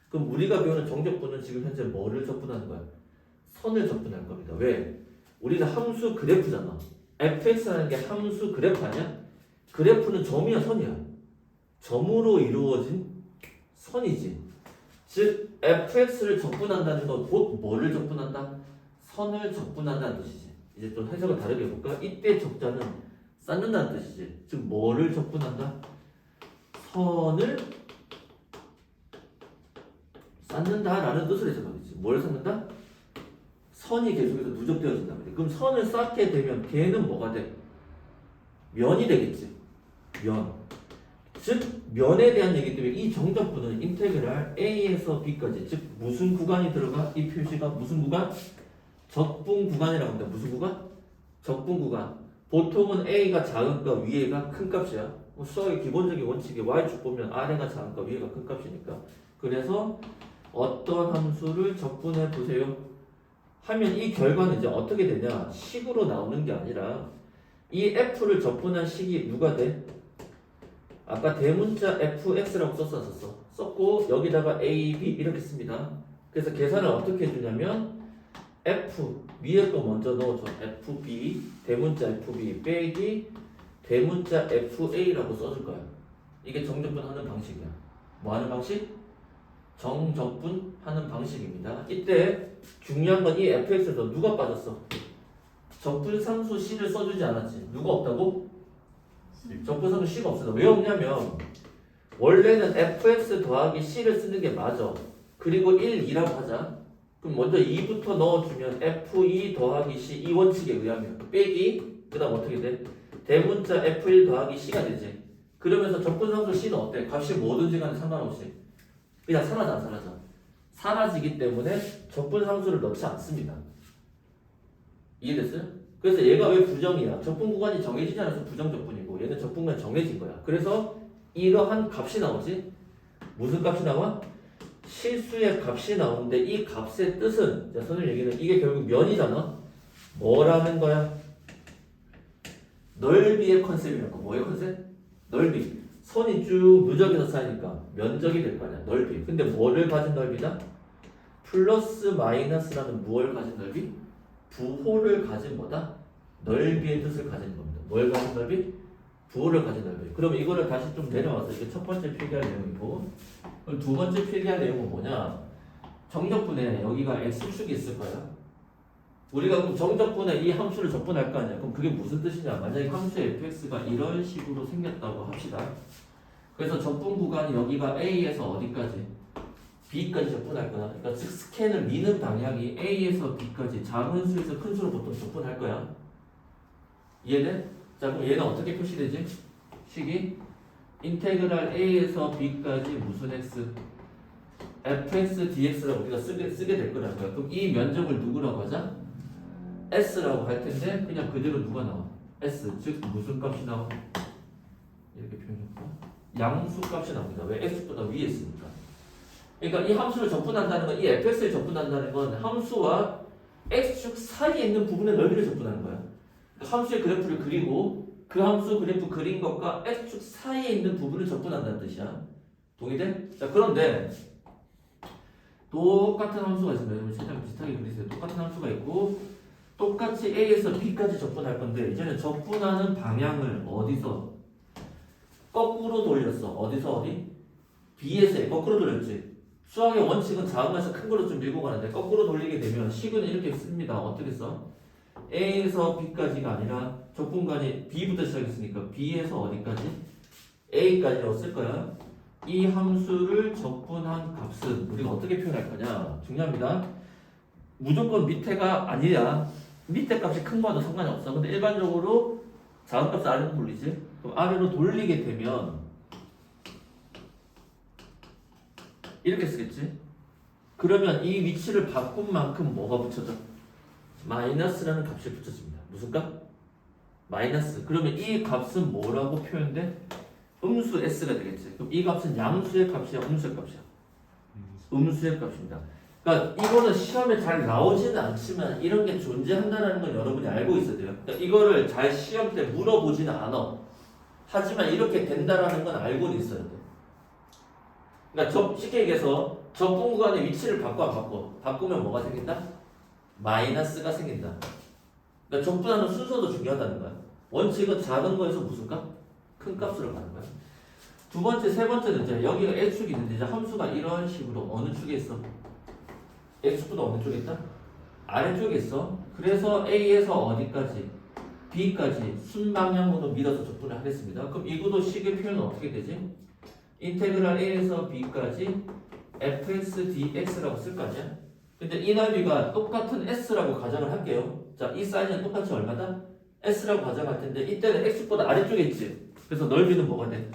그럼 우리가 배우는 정적분은 지금 현재 뭐를 적분하는 거야? 선을 적분할 겁니다. 왜? 우리는 함수 그래프잖아. fx라는 게 함수 그래프 아니야? 그래프는 점이야 선이야? 점으로 이루어진 선이지. 즉 fx를 적분한다는 건 곧 뭐를 적분한다? 선을 적분한다는 뜻이지. 이제 좀 해석을 다르게 해볼까? 이때 적자는 쌓는다는 뜻이지. 즉 뭐를 적분한다? 선을 쌓는다라는 뜻을 해석하겠지. 뭘 쌓는다? 선이 계속해서 누적되어진다. 그럼 선을 쌓게 되면 걔는 뭐가 돼? 면이 되겠지. 면. 즉 면에 대한 얘기 때문에 이 정적분은 인테그랄 a에서 b까지 즉 무슨 구간이 들어가? 이 표시가 무슨 구간? 적분 구간이라고 합니다. 무슨 구간? 적분 구간. 보통은 a가 작은 값 위에가 큰 값이야. 수학의 기본적인 원칙이 y축 보면 아래가 작은 값 위에가 큰 값이니까. 그래서 어떤 함수를 적분해 보세요 하면 이 결과는 이제 어떻게 되냐? 식으로 나오는 게 아니라 이 f를 적분한 식이 누가 돼? 아까 대문자 fx라고 썼었어. 썼고 여기다가 a, b 이렇게 씁니다. 그래서 계산을 어떻게 해주냐면 f 위에 거 먼저 넣어줘. fb 대문자 fb 빼기 대문자 fa라고 써줄 거야. 이게 정적분 하는 방식이야. 뭐 하는 방식? 정적분 하는 방식입니다. 이때 중요한 건 이 fx에서 누가 빠졌어? 적분상수 c를 써주지 않았지. 누가 없다고? 적분상수 c가 없어. 왜 없냐면 원래는 fx 더하기 c를 쓰는 게 맞아. 그리고 1, 2라고 하자. 그럼 먼저 2부터 넣어주면 f2 더하기 c 이 원칙에 의하면 빼기 그 다음 어떻게 돼? 대문자 f1 더하기 c가 되지. 그러면서 적분상수 c는 어때? 값이 뭐든지 간에 상관없이 그냥 사라져 안 사라져? 사라지기 때문에 적분상수를 넣지 않습니다. 이해됐어요? 그래서 얘가 왜 부정이야? 적분 구간이 정해지지 않아서 부정적분이고 얘는 적분 구간이 정해진 거야. 그래서 이러한 값이 나오지. 무슨 값이 나와? 실수의 값이 나오는데 이 값의 뜻은 자, 선생님 얘기는 이게 결국 면이잖아. 뭐라는 거야? 넓이의 컨셉이랄까. 뭐의 컨셉? 넓이. 선이 쭉 누적해서 쌓이니까 면적이 될 거 아니야. 넓이. 근데 뭐를 가진 넓이다? 플러스 마이너스라는 무엇을 가진 넓이? 부호를 가진 뭐다? 넓이의 뜻을 가진 겁니다. 뭘 가진 넓이? 부호를 가진 넓이. 그럼 이거를 다시 좀 내려와서 이게 첫 번째 필기할 내용이고, 그럼 두 번째 필기할 내용은 뭐냐? 정적분에 여기가 x축이 있을 거야. 우리가 그럼 정적분에 이 함수를 적분할 거 아니야. 그럼 그게 무슨 뜻이냐? 만약에 함수 fx가 이런 식으로 생겼다고 합시다. 그래서 적분 구간이 여기가 a에서 어디까지? b까지 적분할 거야. 그러니까 즉 스캔을 미는 방향이 a에서 b까지 작은 수에서 큰 수로 보통 적분할 거야. 이해돼? 자 그럼 얘는 어떻게 표시되지? 식이 인테그랄 a에서 b까지 무슨 x? fx dx라고 우리가 쓰게 될 거라는 거야. 그럼 이 면적을 누구라고 하자? s라고 할 텐데 그냥 그대로 누가 나와? s 즉 무슨 값이 나와? 이렇게 표현했고 양수 값이 나옵니다. 왜? x보다 위에 있으니까. 그러니까 이 함수를 적분한다는 건 이 fx를 적분한다는 건 함수와 x축 사이에 있는 부분의 넓이를 적분하는 거야. 함수의 그래프를 그리고 그 함수 그래프 그린 것과 x축 사이에 있는 부분을 적분한다는 뜻이야. 동의돼? 자 그런데 똑같은 함수가 있습니다. 여러분 최대한 비슷하게 그리세요. 똑같은 함수가 있고 똑같이 a에서 b까지 적분할 건데 이제는 적분하는 방향을 어디서 거꾸로 돌렸어. 어디서 어디? b에서 a 거꾸로 돌렸지. 수학의 원칙은 작은에서 큰 걸로 좀 밀고 가는데 거꾸로 돌리게 되면 식은 이렇게 씁니다. 어떻게 써? a에서 b까지가 아니라 적분관이 b부터 시작했으니까 b에서 어디까지? a까지로 쓸 거야. 이 함수를 적분한 값은 우리가 어떻게 표현할 거냐? 중요합니다. 무조건 밑에가 아니야. 밑에 값이 큰 거와도 상관이 없어. 근데 일반적으로 작은 값을 아래로 돌리지. 그럼 아래로 돌리게 되면 이렇게 쓰겠지. 그러면 이 위치를 바꾼 만큼 뭐가 붙여져? 마이너스라는 값이 붙여집니다. 무슨 값? 마이너스. 그러면 이 값은 뭐라고 표현돼? 음수 s가 되겠지. 그럼 이 값은 양수의 값이야, 음수의 값이야? 음수의 값입니다. 그러니까 이거는 시험에 잘 나오지는 않지만 이런 게 존재한다는 건 여러분이 알고 있어야 돼요. 그러니까 이거를 잘 시험 때 물어보지는 않아. 하지만 이렇게 된다라는 건 알고는 있어야 돼. 그러니까 쉽게 얘기해서 적분 구간의 위치를 바꾸면 뭐가 생긴다? 마이너스가 생긴다. 그러니까 적분하는 순서도 중요하다는 거야. 원칙은 작은 거에서 무슨 값? 큰 값으로 가는 거야. 두 번째, 세 번째는 이제 여기가 x축이 있는데 이제 함수가 이런 식으로 어느 축에 있어? x축보다 어느 쪽에 있다? 아래쪽에 있어. 그래서 a에서 어디까지? b까지 순방향으로 밀어서 적분을 하겠습니다. 그럼 이 구도 식의 표현은 어떻게 되지? 인테그랄 a에서 b까지 fx dx라고 쓸 거 아니야? 근데 이 넓이가 똑같은 s라고 가정을 할게요. 자, 이 사이즈는 똑같이 얼마다? s라고 가정할 텐데 이때는 x보다 아래쪽에 있지. 그래서 넓이는 뭐가 돼?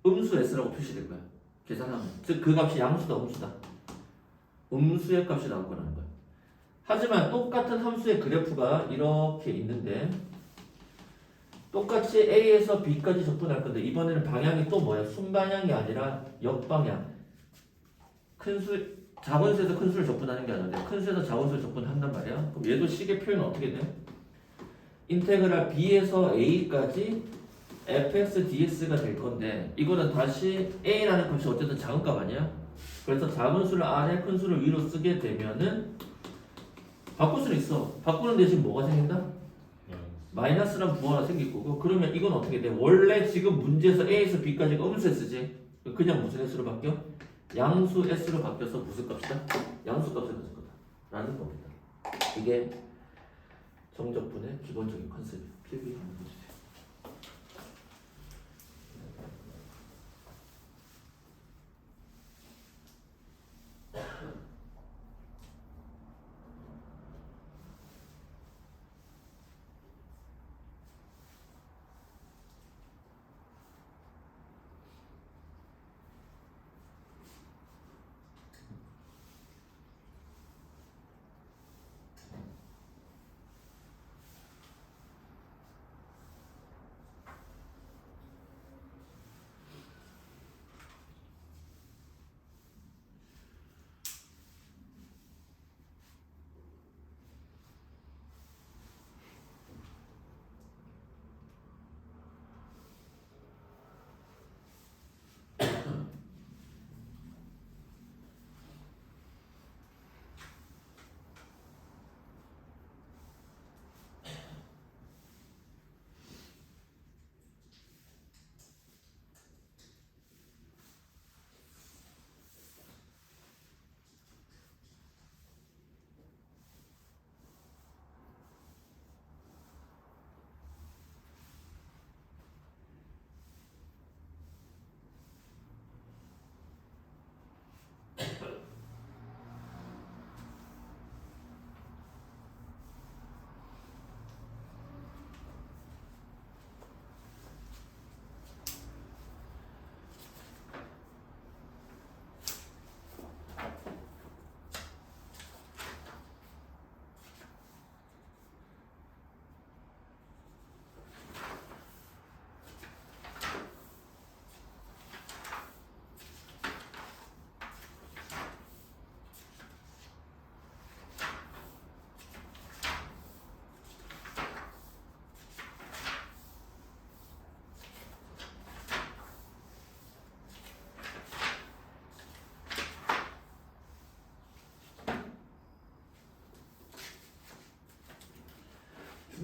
음수 s라고 표시될 거야. 계산하면. 즉 그 값이 양수다, 음수다. 음수의 값이 나올 거라는 거야. 하지만 똑같은 함수의 그래프가 이렇게 있는데 똑같이 a에서 b까지 적분할 건데 이번에는 방향이 또 뭐야? 순방향이 아니라 역방향. 작은 수에서 큰 수를 적분하는 게 아닌데 큰 수에서 작은 수를 적분한단 말이야. 그럼 얘도 식의 표현은 어떻게 돼? 인테그랄 b에서 a까지 fx dx가 될 건데 이거는 다시 a라는 값이 어쨌든 작은 값 아니야? 그래서 작은 수를 아래 큰 수를 위로 쓰게 되면은 바꿀 수는 있어. 바꾸는 대신 뭐가 생긴다? 마이너스란 부호가 생길 거고 그러면 이건 어떻게 돼? 원래 지금 문제에서 a에서 b까지가 음수 s지 그냥 무슨 s로 바뀌어? 양수 s로 바뀌어서 무슨 값이다? 양수 값을 가질 거다 라는 겁니다. 이게 정적분의 기본적인 컨셉이에요. 필기 한번 해주세요.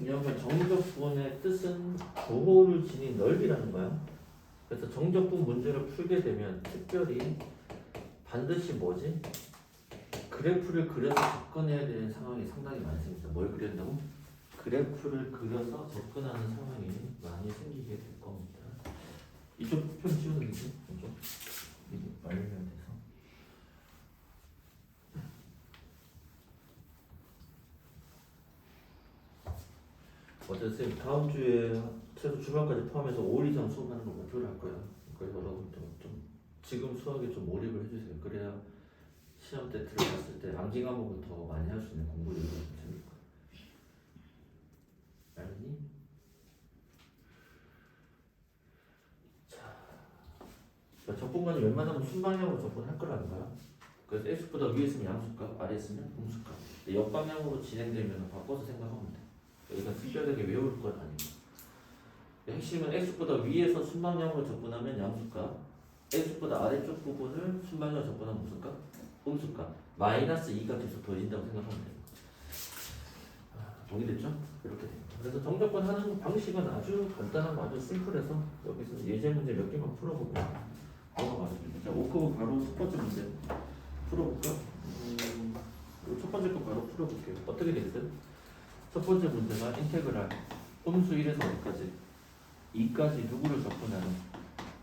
중요한 건 정적분의 뜻은 부호를 지닌 넓이라는 거야. 그래서 정적분 문제를 풀게 되면 특별히 반드시 뭐지? 그래프를 그려서 접근해야 되는 상황이 상당히 많이 생깁니다. 뭘 그린다고? 그래프를 그려서 접근하는 상황이 많이 생기게 될 겁니다. 이쪽 편 지우는 거지? 이쪽 이게 말리면 돼서. 어쨌든 다음 주에 최소 주말까지 포함해서 5일 이상 수업하는 걸 목표로 할 거예요. 그래서 여러분들 좀 지금 수학에 좀 몰입을 해주세요. 그래야 시험 때 들어갔을 때 암기 과목을 더 많이 할 수 있는 공부를 좀 생길 거예요. 알겠니? 자, 적분간이 웬만하면 순방향으로 접근할 거라는 거야. 그래서 x보다 위에 있으면 양수값, 아래 있으면 음수값. 역방향으로 진행되면 바꿔서 생각하면 돼. 여기서 특별하게 외울 건 아니고. 핵심은 x보다 위에서 순방향으로 접근하면 양수값, x보다 아래쪽 부분을 순방향으로 접근하면 무슨 값? 음수값. 마이너스 2가 계속 더해진다고 생각하면 돼요. 동의됐죠? 이렇게 됩니다. 그래서 정적분 하는 방식은 아주 간단하고 아주 심플해서 여기서 예제 문제 몇 개만 풀어보고 넘어가겠습니다. 자, 5科 바로 첫 번째 문제 풀어볼까? 첫 번째 거 바로 풀어볼게요. 어떻게 됐어요? 첫 번째 문제가 인테그랄 음수 1에서 어디까지? 2까지 누구를 접근하는?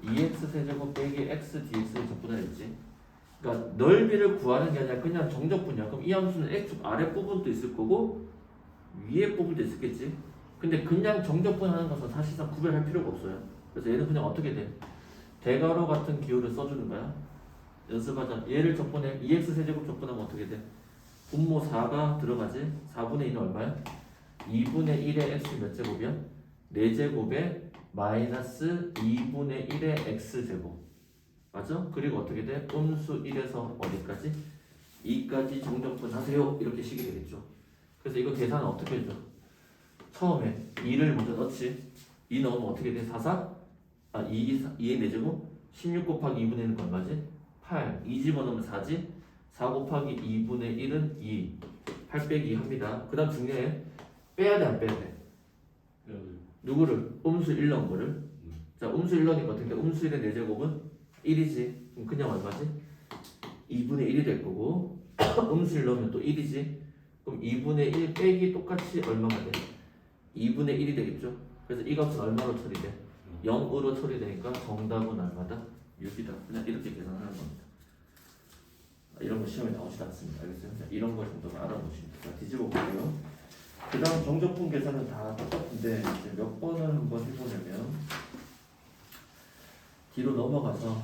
2x 세제곱 빼기 x dx를 접근하였지. 그러니까 넓이를 구하는 게 아니라 그냥 정적분이야. 그럼 이 함수는 x 아래 부분도 있을 거고 위에 부분도 있겠지. 근데 그냥 정적분 하는 것은 사실상 구별할 필요가 없어요. 그래서 얘는 그냥 어떻게 돼? 대괄호 같은 기호를 써주는 거야. 연습하자. 얘를 접근해 2x 세제곱 접근하면 어떻게 돼? 분모 4가 들어가지. 4분의 2는 얼마야? 2분의 1의 x 몇 제곱이야? 4제곱에 마이너스 2분의 1의 x제곱. 맞아? 그리고 어떻게 돼? 음수 1에서 어디까지? 2까지 정적분 하세요. 이렇게 식이 되겠죠. 그래서 이거 계산은 어떻게 해줘? 처음에 2를 먼저 넣지. 2 넣으면 어떻게 돼? 2의 4제곱? 16 곱하기 2분의 1은 얼마지? 8. 2 집어넣으면 4지? 4 곱하기 2분의 1은 2. 8 빼기 2 합니다. 그 다음 중요해. 빼야 돼, 안 빼야 돼? 누구를? 음수 1 넣은 거를. 자, 음수 1 넣으니까 어떻게 돼? 음수 1의 4제곱은 1이지. 그럼 그냥 얼마지? 2분의 1이 될 거고 음수 1 넣으면 또 1이지. 그럼 2분의 1 빼기 똑같이 얼마가 돼? 2분의 1이 되겠죠? 그래서 이 값은 얼마로 처리돼? 0으로 처리되니까 정답은 얼마다? 6이다. 그냥 이렇게 계산하는 겁니다. 이런 거 시험에 나오지도 않습니다. 알겠어요? 이런 거 정도만 알아보시면 돼요. 뒤집어 볼게요. 그 다음 정적분 계산은 다 똑같은데 이제 몇 번을 한번 해보냐면 뒤로 넘어가서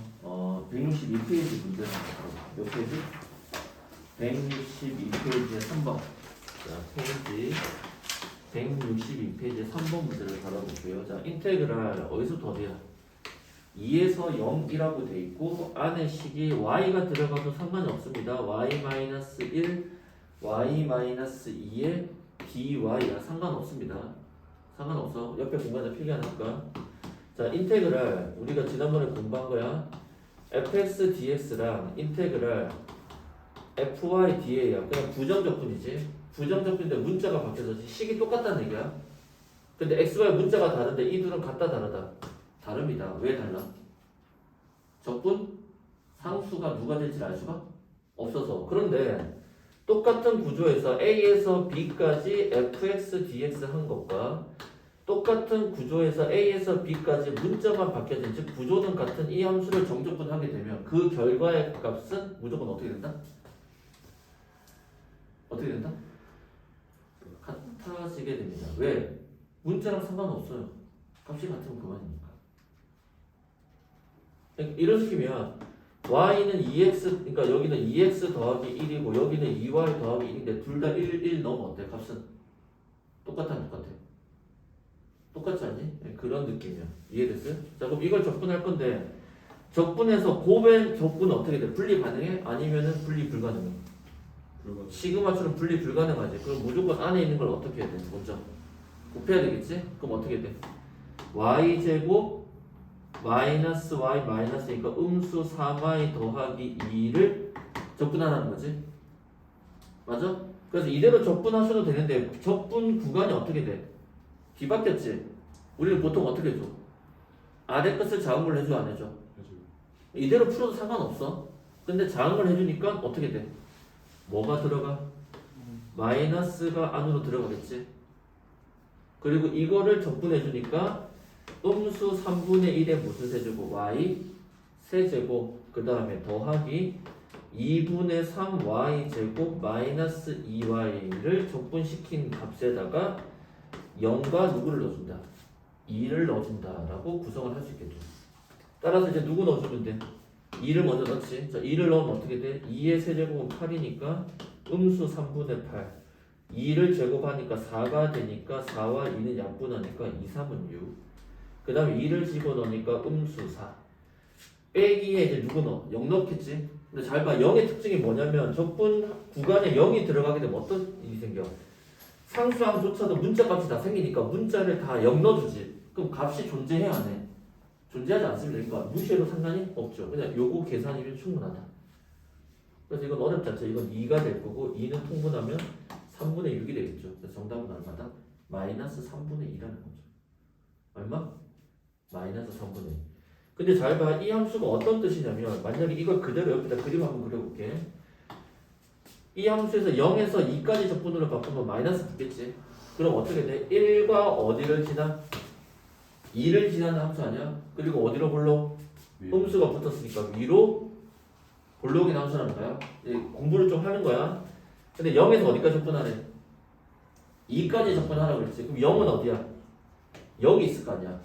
162페이지 문제를 한번 몇 페이지? 162페이지의 3번. 자, 페이지 162페이지의 3번 문제를 받아볼게요. 자, 인테그랄 어디서부터 어디야? 2에서 0이라고 돼 있고 안에 식이 y가 들어가도 상관이 없습니다. y-1, y-2에 dy야. 상관없습니다. 상관없어. 옆에 공간에 필기 안 할까? 자, 인테그랄 우리가 지난번에 공부한 거야. fx dx랑 인테그랄 fy dA야. 그냥 부정적분이지. 부정적분인데 문자가 바뀌어서 식이 똑같다는 얘기야. 근데 xy 문자가 다른데 이 둘은 같다 다르다? 다릅니다. 왜 달라? 적분 상수가 누가 될지 알 수가 없어서. 그런데 똑같은 구조에서 a에서 b까지 fx dx 한 것과 똑같은 구조에서 a에서 b까지 문자만 바뀌어진 즉 구조는 같은 이 함수를 정적분하게 되면 그 결과의 값은 무조건 어떻게 된다? 어떻게 된다? 같아지게 됩니다. 왜? 문자랑 상관없어요. 값이 같으면 그만이니까. 이런 식이면 y는 2x, 그러니까 여기는 2x 더하기 1이고 여기는 2y 더하기 1인데 둘 다 1 넣으면 어때? 값은 똑같아? 똑같지 않니? 네, 그런 느낌이야. 이해됐어요? 자, 그럼 이걸 적분할 건데 적분해서 곱의 적분은 어떻게 돼? 분리 가능해? 아니면은 분리 불가능해? 시그마처럼 분리 불가능하지. 그럼 무조건 안에 있는 걸 어떻게 해야 돼? 먼저 곱해야 되겠지? 그럼 어떻게 돼? y제곱 마이너스 y 마이너스니까 음수 3y 더하기 2를 적분하라는 거지. 맞아? 그래서 이대로 적분하셔도 되는데 적분 구간이 어떻게 돼? 뒤바뀌었지? 우리는 보통 어떻게 해줘? 아래 끝을 작은 해줘 안 해줘? 이대로 풀어도 상관없어. 근데 작은 걸 해주니까 어떻게 돼? 뭐가 들어가? 마이너스가 안으로 들어가겠지. 그리고 이거를 적분해주니까 음수 3분의 1의 무슨 세제곱? y 세제곱 그 다음에 더하기 2분의 3y 제곱 마이너스 2y를 적분시킨 값에다가 0과 누구를 넣어준다? 2를 넣어준다라고 구성을 할 수 있겠죠. 따라서 이제 누구 넣어주면 돼? 2를 먼저 넣지. 자, 2를 넣으면 어떻게 돼? 2의 세제곱은 8이니까 음수 3분의 8 2를 제곱하니까 4가 되니까 4와 2는 약분하니까 2, 3은 6. 그 다음에 2를 집어넣으니까 음수 4 빼기에 이제 누구 넣어? 0 넣겠지. 근데 잘 봐. 0의 특징이 뭐냐면 적분 구간에 0이 들어가게 되면 어떤 일이 생겨? 상수항조차도 문자값이 다 생기니까 문자를 다 0 넣어주지. 그럼 값이 존재해야 안 해? 존재하지 않습니다. 그러니까 무시해도 상관이 없죠. 그냥 요거 계산이면 충분하다. 그래서 이건 어렵지 않죠. 이건 2가 될 거고 2는 통분하면 3분의 6이 되겠죠. 그래서 정답은 얼마다? 마이너스 3분의 2라는 거죠. 얼마? 마이너스 3분의 2. 근데 잘 봐. 이 함수가 어떤 뜻이냐면 만약에 이걸 그대로 옆에다 그림 한번 그려볼게. 이 함수에서 0에서 2까지 적분으로 바꾸면 마이너스 붙겠지. 그럼 어떻게 돼? 1과 어디를 지나? 2를 지나는 함수 아니야? 그리고 어디로 볼록? 음수가 붙었으니까 위로 볼록인 함수라는 거야. 공부를 좀 하는 거야. 근데 0에서 어디까지 적분하래? 2까지 적분하라고 그랬지. 그럼 0은 어디야? 여기 있을 거 아니야.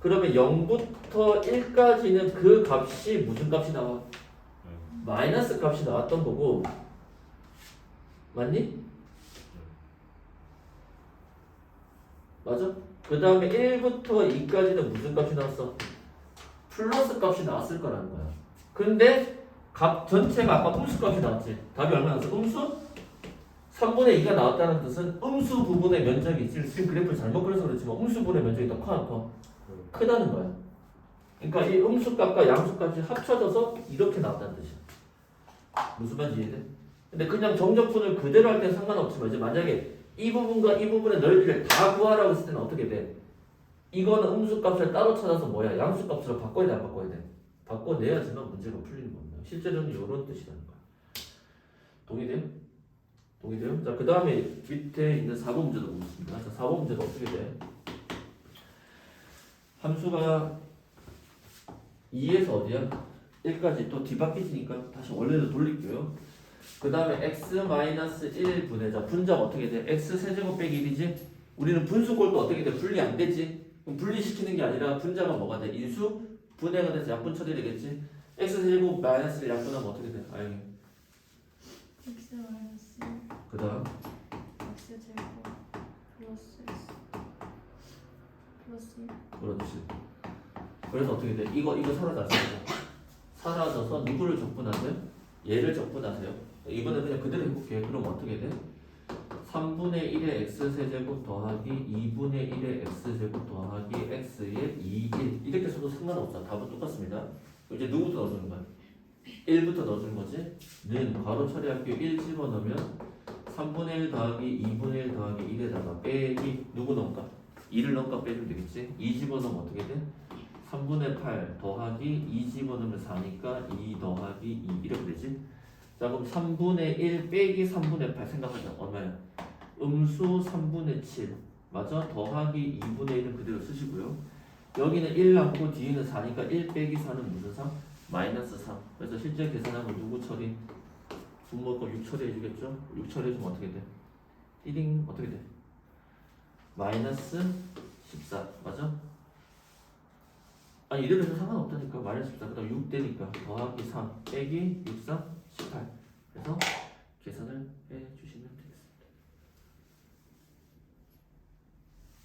그러면 0부터 1까지는 그 값이 무슨 값이 나와? 마이너스 값이 나왔던 거고 맞니? 맞아? 그 다음에 1부터 2까지는 무슨 값이 나왔어? 플러스 값이 나왔을 거라는 거야. 근데 값 전체가 아까 음수 값이 나왔지. 답이 얼마 나왔어? 음수? 3분의 2가 나왔다는 뜻은 음수 부분의 면적이 지금 그래프를 잘못 그려서 그렇지만 음수 부분의 면적이 더 커 안 커? 크다는 거야. 그러니까 이 음수값과 양수값이 합쳐져서 이렇게 나왔다는 뜻이야. 무슨 말인지 이해돼? 근데 그냥 정적분을 그대로 할 때는 상관없지만 이제 만약에 이 부분과 이 부분의 넓이를 다 구하라고 했을 때는 어떻게 돼? 이거는 음수값을 따로 찾아서 뭐야? 양수값으로 바꿔야 돼 안 바꿔야 돼? 바꿔내야지만 문제가 풀리는 겁니다. 실제로는 이런 뜻이라는 거야. 동의돼요? 동의돼요? 자, 그 다음에 밑에 있는 4번 문제도 보겠습니다. 자, 4번 문제도 어떻게 돼? 함수가 2에서 어디야? 1까지 또 뒤바뀌지니까 다시 원래로 돌릴게요. 그 다음에 x-1분의 자 분자가 어떻게 돼? x 세제곱 빼기 1이지? 우리는 분수꼴도 어떻게 돼? 분리 안 되지? 그럼 분리시키는 게 아니라 분자가 뭐가 돼? 인수? 분해가 돼서 약분 처리되겠지? x 세제곱 마이너스를 약분하면 어떻게 돼? 아영이 x 마이너스 그 다음 x 제곱 플러스 x 플러스 1. 그렇지. 그래서 어떻게 돼? 이거 사라졌어. 사라져서 누구를 적분하세요? 얘를 적분하세요. 이번에 그냥 그대로 해볼게. 그럼 어떻게 돼? 3분의 1의 x세제곱 더하기 2분의 1의 x제곱 더하기 x의 2, 1 이렇게 써도 상관없어. 답은 똑같습니다. 이제 누구부터 넣어주는 거야? 1부터 넣어주는 거지? 는 괄호 처리할게요. 1 집어넣으면 3분의 1 더하기 2분의 1 더하기 1에다가 빼기 누구 넣을까? 2를 넣을까 빼주면 되겠지? 2 집어넣으면 어떻게 돼? 3분의 8 더하기 2 집어넣으면 4니까 2 더하기 2 이렇게 되지? 자 그럼 3분의 1 빼기 3분의 8 생각하자. 얼마야? 음수 3분의 7 맞아? 더하기 2분의 1은 그대로 쓰시고요. 여기는 1 남고 뒤에는 4니까 1 빼기 4는 무슨 3? 마이너스 3. 그래서 실제 계산하면 누구 처리? 분모법 6 처리해주겠죠? 6 처리해주면 어떻게 돼? 1인 어떻게 돼? 마이너스 14 맞아? 아니 이래도 상관없다니까. 마이너스 14 그 다음 6 되니까 더하기 3 빼기 64 18 그래서 계산을 해주시면 되겠습니다.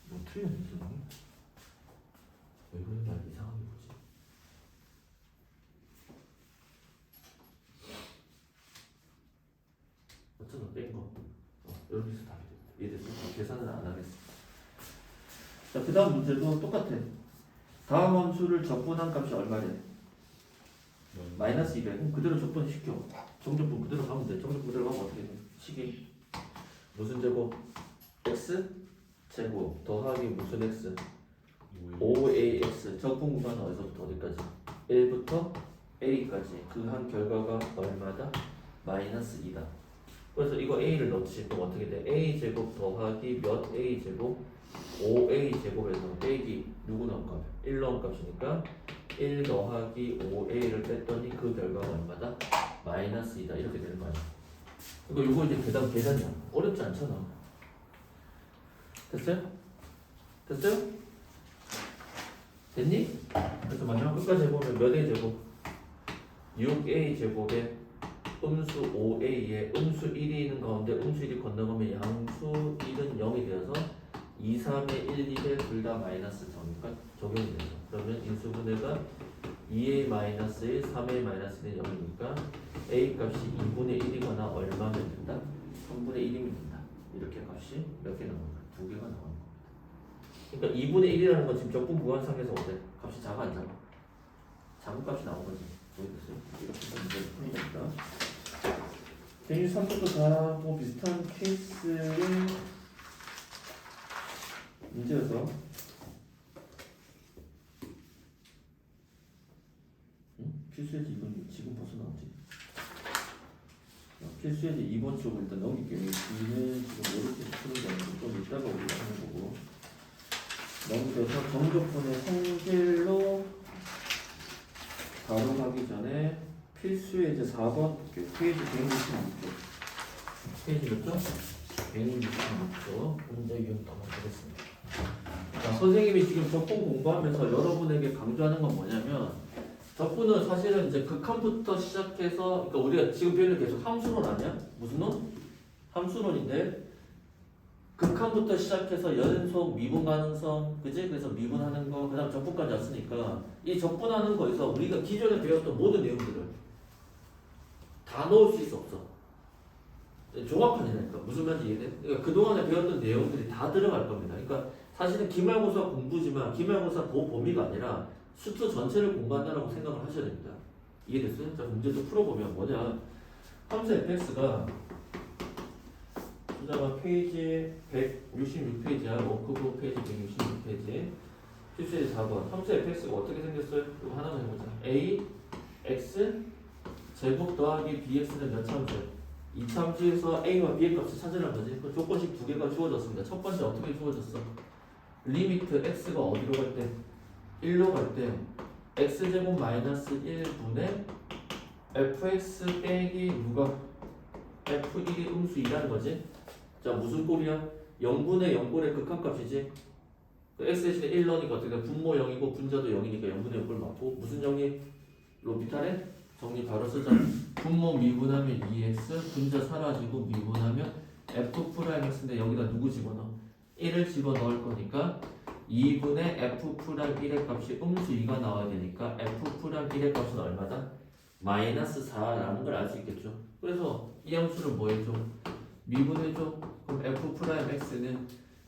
뭐 틀렸니 선생님? 왜 그런 날 이상하게 보지? 어쩌다 뺀거 이렇게 해서 답이 됩니다. 이해됐어? 계산은 안 하겠습니다. 자, 그 다음 문제도 똑같아. 다음 함수를 적분한 값이 얼마래? 마이너스 200. 그럼 그대로 적분시켜. 정적분 그대로 가면 돼. 정적분 그대로 가면 어떻게 돼? 식이 무슨 제곱? x 제곱 더하기 무슨 x 5ax 적분 구간은 어디서부터 어디까지? 1부터 a까지 그 한 결과가 얼마다? 마이너스 2다. 그래서 이거 a를 넣지. 그럼 어떻게 돼? a 제곱 더하기 몇 a 제곱 5a 제곱에서 빼기 누구 넣은 값? 1 넣은 값이니까 1 더하기 5a를 뺐더니 그 결과가 얼마다? 마이너스 2다. 이렇게 되는 거 아니야? 그러니까 이거 이제 계산이야. 어렵지 않잖아. 됐어요? 됐어요? 됐니? 그래서 마지막 끝까지 해보면 몇 a 제곱? 6a 제곱에 음수 5a에 음수 1이 있는 가운데 음수 1이 건너가면 양수 1은 0이 되어서 2, 3에 1, 2에 둘 다 마이너스 0이니까 적용이 되죠. 그러면 인수분해가 2a 마이너스 1, 3a 마이너스 1은 0이니까 a 값이 2분의 1이거나 얼마면 된다? 3분의 1이면 된다. 이렇게 값이 몇 개 나오는 거야? 2개가 나오는 겁니다. 그러니까 2분의 1이라는 건 지금 적분 구간상에서 어때? 값이 작아 안 작아? 작은 값이 나온 거지. 모르겠어요. 이렇게 해서 문제를 푸는 겁니다. 대유 3부터 4하고 비슷한 케이스의 문제여서 필수예제 이건 지금 벌써 나오지. 필수예제 2번 쪽을 일단 넘길게요. B는 지금 이렇게 푸는 게 아니고 좀 이따가 우리가 하는 거고 넘겨서 정적분의 성질로 바로 가기 전에 필수예제 4번 볼게요. 페이지 166쪽. 페이지 몇 쪽? 166쪽. 문제 유형 넘어가겠습니다. 자, 선생님이 지금 적분 공부하면서 여러분에게 강조하는 건 뭐냐면 적분은 사실은 이제 극한부터 시작해서 그러니까 우리가 지금 배우는 계속 함수론 아니야? 무슨 론? 함수론인데 극한부터 시작해서 연속 미분 가능성 그지? 그래서 미분하는 거 그다음 적분까지 왔으니까 이 적분하는 거에서 우리가 기존에 배웠던 모든 내용들을 다 넣을 수 있어 없어? 종합판이니까 무슨 말인지 이해돼? 그러니까 그동안에 배웠던 내용들이 다 들어갈 겁니다. 그러니까 사실은 기말고사 공부지만 기말고사 그 범위가 아니라 수투 전체를 공부한다라고 생각을 하셔야 됩니다. 이해됐어요? 자, 문제도 풀어보면 뭐냐? 함수 fx가 주자가 페이지 166페이지야. 워크북 페이지 166페이지. 필수예제 4번. 함수 fx가 어떻게 생겼어요? 이거 하나만 해보자. a x 제곱 더하기 bx는 몇 참수예요? 이 참수에서 a와 b의 값을 찾으라는 거지. 그 조건식 두 개가 주어졌습니다. 첫 번째 어떻게 주어졌어? 리미트 x가 어디로 갈 때? 1로 갈 때 x제곱 마이너스 1분의 fx 빼기 누가? f1이 음수 2라는 거지. 자 무슨 꼴이야? 0분의 0꼴의 극한값이지. 그 x 대신에 1 넣으니까 어떻게 돼? 분모 0이고 분자도 0이니까 0분의 0꼴 맞고 무슨 정리? 로피탈에 정리 바로 쓰자. 분모 미분하면 2x 분자 사라지고 미분하면 f'x인데 여기다 누구 집어넣어? 1을 집어넣을 거니까 2분의 f'1의 값이 음수 2가 나와야 되니까 f'1의 값은 얼마다? 마이너스 4라는 걸 알 수 있겠죠. 그래서 이 함수를 뭐 해줘? 미분해줘. 그럼 f'x는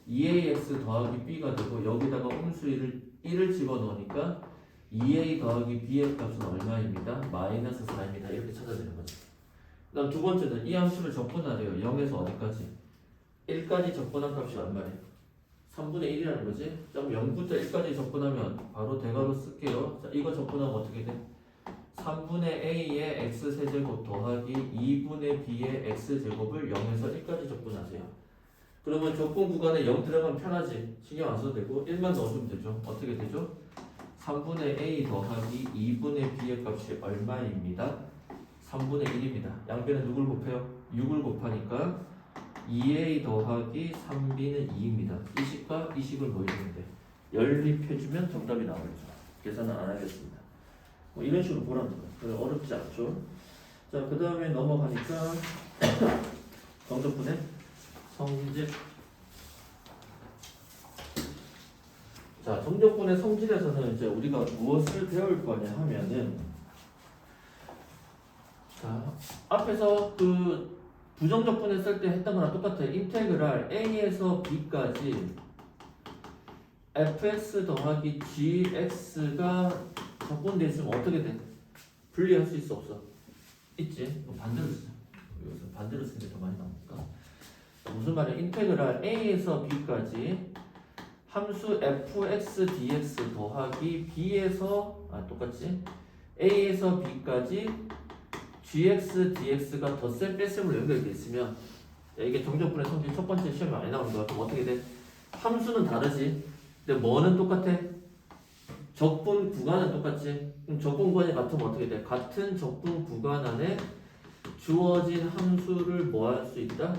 2ax 더하기 b가 되고 여기다가 음수 1을 집어넣으니까 2a 더하기 b의 값은 얼마입니다? 마이너스 4입니다. 이렇게 찾아내는 거죠. 그 다음 두 번째는 이 함수를 적분하래요. 0에서 어디까지? 1까지 적분한 값이 얼마래요? 3분의 1이라는 거지. 그럼 0부터 1까지 적분하면 바로 대괄호 쓸게요. 자, 이거 적분하면 어떻게 돼? 3분의 a의 x세제곱 더하기 2분의 b의 x제곱을 0에서 1까지 적분하세요. 그러면 적분 구간에 0 들어가면 편하지. 신경 안 써도 되고 1만 넣어주면 되죠. 어떻게 되죠? 3분의 a 더하기 2분의 b의 값이 얼마입니다? 3분의 1입니다. 양변에 누굴 곱해요? 6을 곱하니까 2a 더하기 3b는 2입니다. 20과 20을 뭐 해주는데 연립해주면 정답이 나오겠죠. 계산은 안 하겠습니다. 뭐 이런 식으로 보라는 거예요. 어렵지 않죠. 자, 그 다음에 넘어가니까 정적분의 성질. 자, 정적분의 성질에서는 이제 우리가 무엇을 배울 거냐 하면은 자, 앞에서 그 부정적분에 쓸 때 했던 거랑 똑같아요. 인테그랄 a에서 b까지 fx 더하기 gx가 적분돼 있으면 어떻게 돼? 분리할 수 있어 없어? 있지? 그럼 반대로 쓰자. 여기서 반대로 쓰는 게 더 많이 나오니까 무슨 말이야? 인테그랄 a에서 b까지 함수 fx dx 더하기 b에서 똑같지? a에서 b까지 gx dx가 덧셈 뺄셈으로 연결되어 있으면 이게 정적분의 성질 첫 번째 시험에 많이 나오는 거야. 그럼 어떻게 돼? 함수는 다르지. 근데 뭐는 똑같아? 적분 구간은 똑같지. 그럼 적분 구간이 같으면 어떻게 돼? 같은 적분 구간 안에 주어진 함수를 뭐 할 수 있다?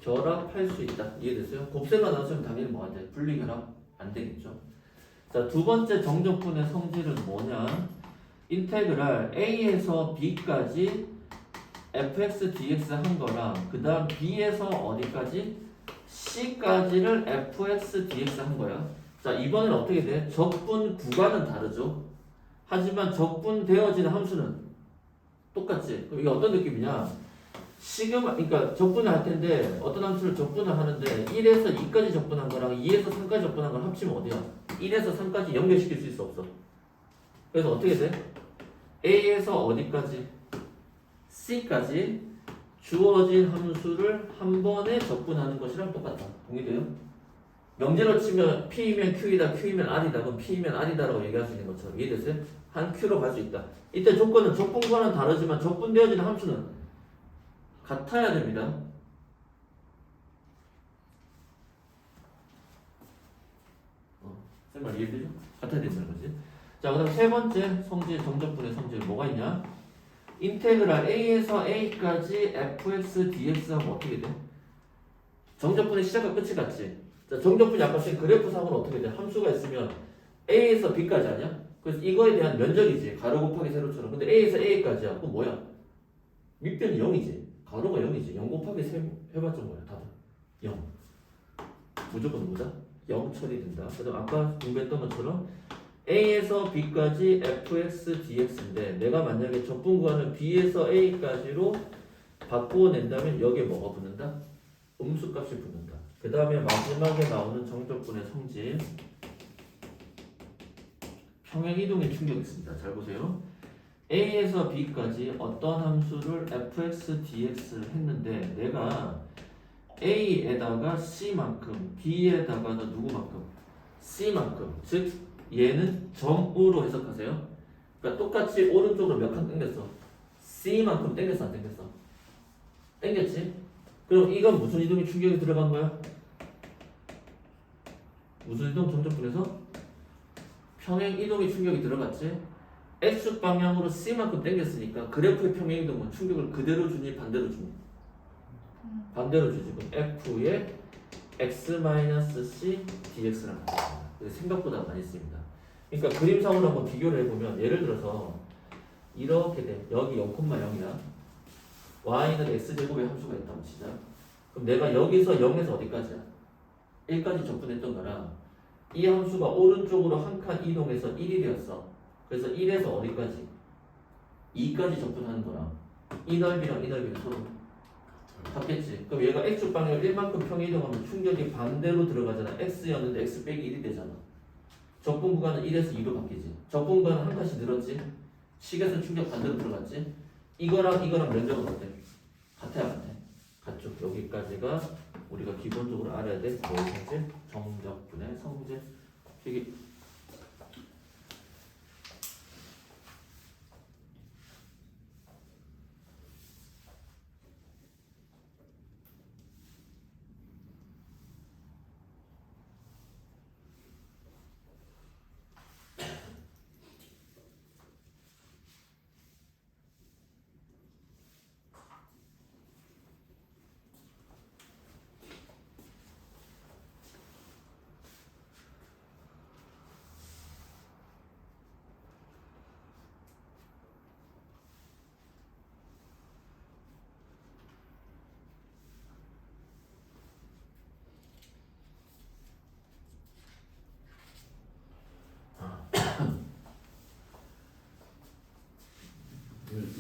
결합할 수 있다. 이해됐어요? 곱셈만 나왔으면 당연히 뭐 안 돼? 분리결합 안 되겠죠. 자, 두 번째 정적분의 성질은 뭐냐? 인테그랄 a에서 b까지 fx dx 한 거랑 그 다음 b에서 어디까지? c까지를 fx dx 한 거야. 자, 이번엔 어떻게 돼? 적분 구간은 다르죠. 하지만 적분되어지는 함수는 똑같지. 그럼 이게 어떤 느낌이냐? 시그마, 그러니까 적분을 할 텐데 어떤 함수를 적분을 하는데 1에서 2까지 적분한 거랑 2에서 3까지 적분한 걸 합치면 어디야? 1에서 3까지 연결시킬 수 있어 없어? 그래서 어떻게 돼? A에서 어디까지? C까지 주어진 함수를 한 번에 적분하는 것이랑 똑같다. 동의돼요? 명제로 치면 P이면 Q이다, Q이면 R이다. 그럼 P이면 R이다라고 얘기할 수 있는 것처럼 이해됐어요? 한 Q로 갈 수 있다. 이때 조건은 적분과는 다르지만 적분되어지는 함수는 같아야 됩니다. 쌤말 이해되죠? 같아야 된다는 거지. 자, 그 다음 세 번째 성질, 정적분의 성질 뭐가 있냐? 인테그랄 a에서 a까지 fx dx 하면 어떻게 돼? 정적분의 시작과 끝이 같지? 자, 정적분이 아까 쓴 그래프상으로 어떻게 돼? 함수가 있으면 a에서 b까지 아니야? 그래서 이거에 대한 면적이지. 가로 곱하기 세로처럼. 근데 a에서 a까지야. 그럼 뭐야? 밑변이 0이지. 가로가 0이지. 0 곱하기 3 해봤자 뭐야? 다들 0. 무조건 뭐다? 0 처리된다. 그 다음 아까 공부했던 것처럼 A에서 B까지 fx dx인데 내가 만약에 적분 구간을 B에서 A까지로 바꾸어낸다면 여기에 뭐가 붙는다? 음수값이 붙는다. 그 다음에 마지막에 나오는 정적분의 성질 평행이동의 충격이 있습니다. 잘 보세요. A에서 B까지 어떤 함수를 fx dx를 했는데 내가 A에다가 C만큼 B에다가는 누구만큼? C만큼 즉 얘는 점으로 해석하세요. 그러니까 똑같이 오른쪽으로 몇 칸 당겼어? C만큼 당겼어 안 당겼어? 당겼지? 그럼 이건 무슨 이동의 충격이 들어간 거야? 무슨 이동? 정적분에서 평행 이동의 충격이 들어갔지? X방향으로 C만큼 당겼으니까 그래프의 평행 이동은 충격을 그대로 주니 반대로 주니? 반대로 주지. 그럼 F의 X-C dx라는 겁니다. 생각보다 많이 씁니다. 그러니까 그림상으로 한번 비교를 해보면 예를 들어서 이렇게 돼. 여기 0,0이야. y는 x제곱의 함수가 있다고 치자. 그럼 내가 여기서 0에서 어디까지야? 1까지 적분했던 거랑 이 함수가 오른쪽으로 한 칸 이동해서 1이 되었어. 그래서 1에서 어디까지? 2까지 적분하는 거랑 이 넓이랑 이 넓이는 서로 같겠지. 그럼 얘가 x방향 1만큼 평이동하면 충격이 반대로 들어가잖아. x였는데 x 빼기 1이 되잖아. 적분 구간은 1에서 2로 바뀌지. 적분 구간은 한 칸씩 늘었지. 식에서 충격 반대로 들어갔지. 이거랑 면적은 어때? 같아야 같아. 같죠. 여기까지가 우리가 기본적으로 알아야 될 뭐의 성질? 정적분의 성질. 이게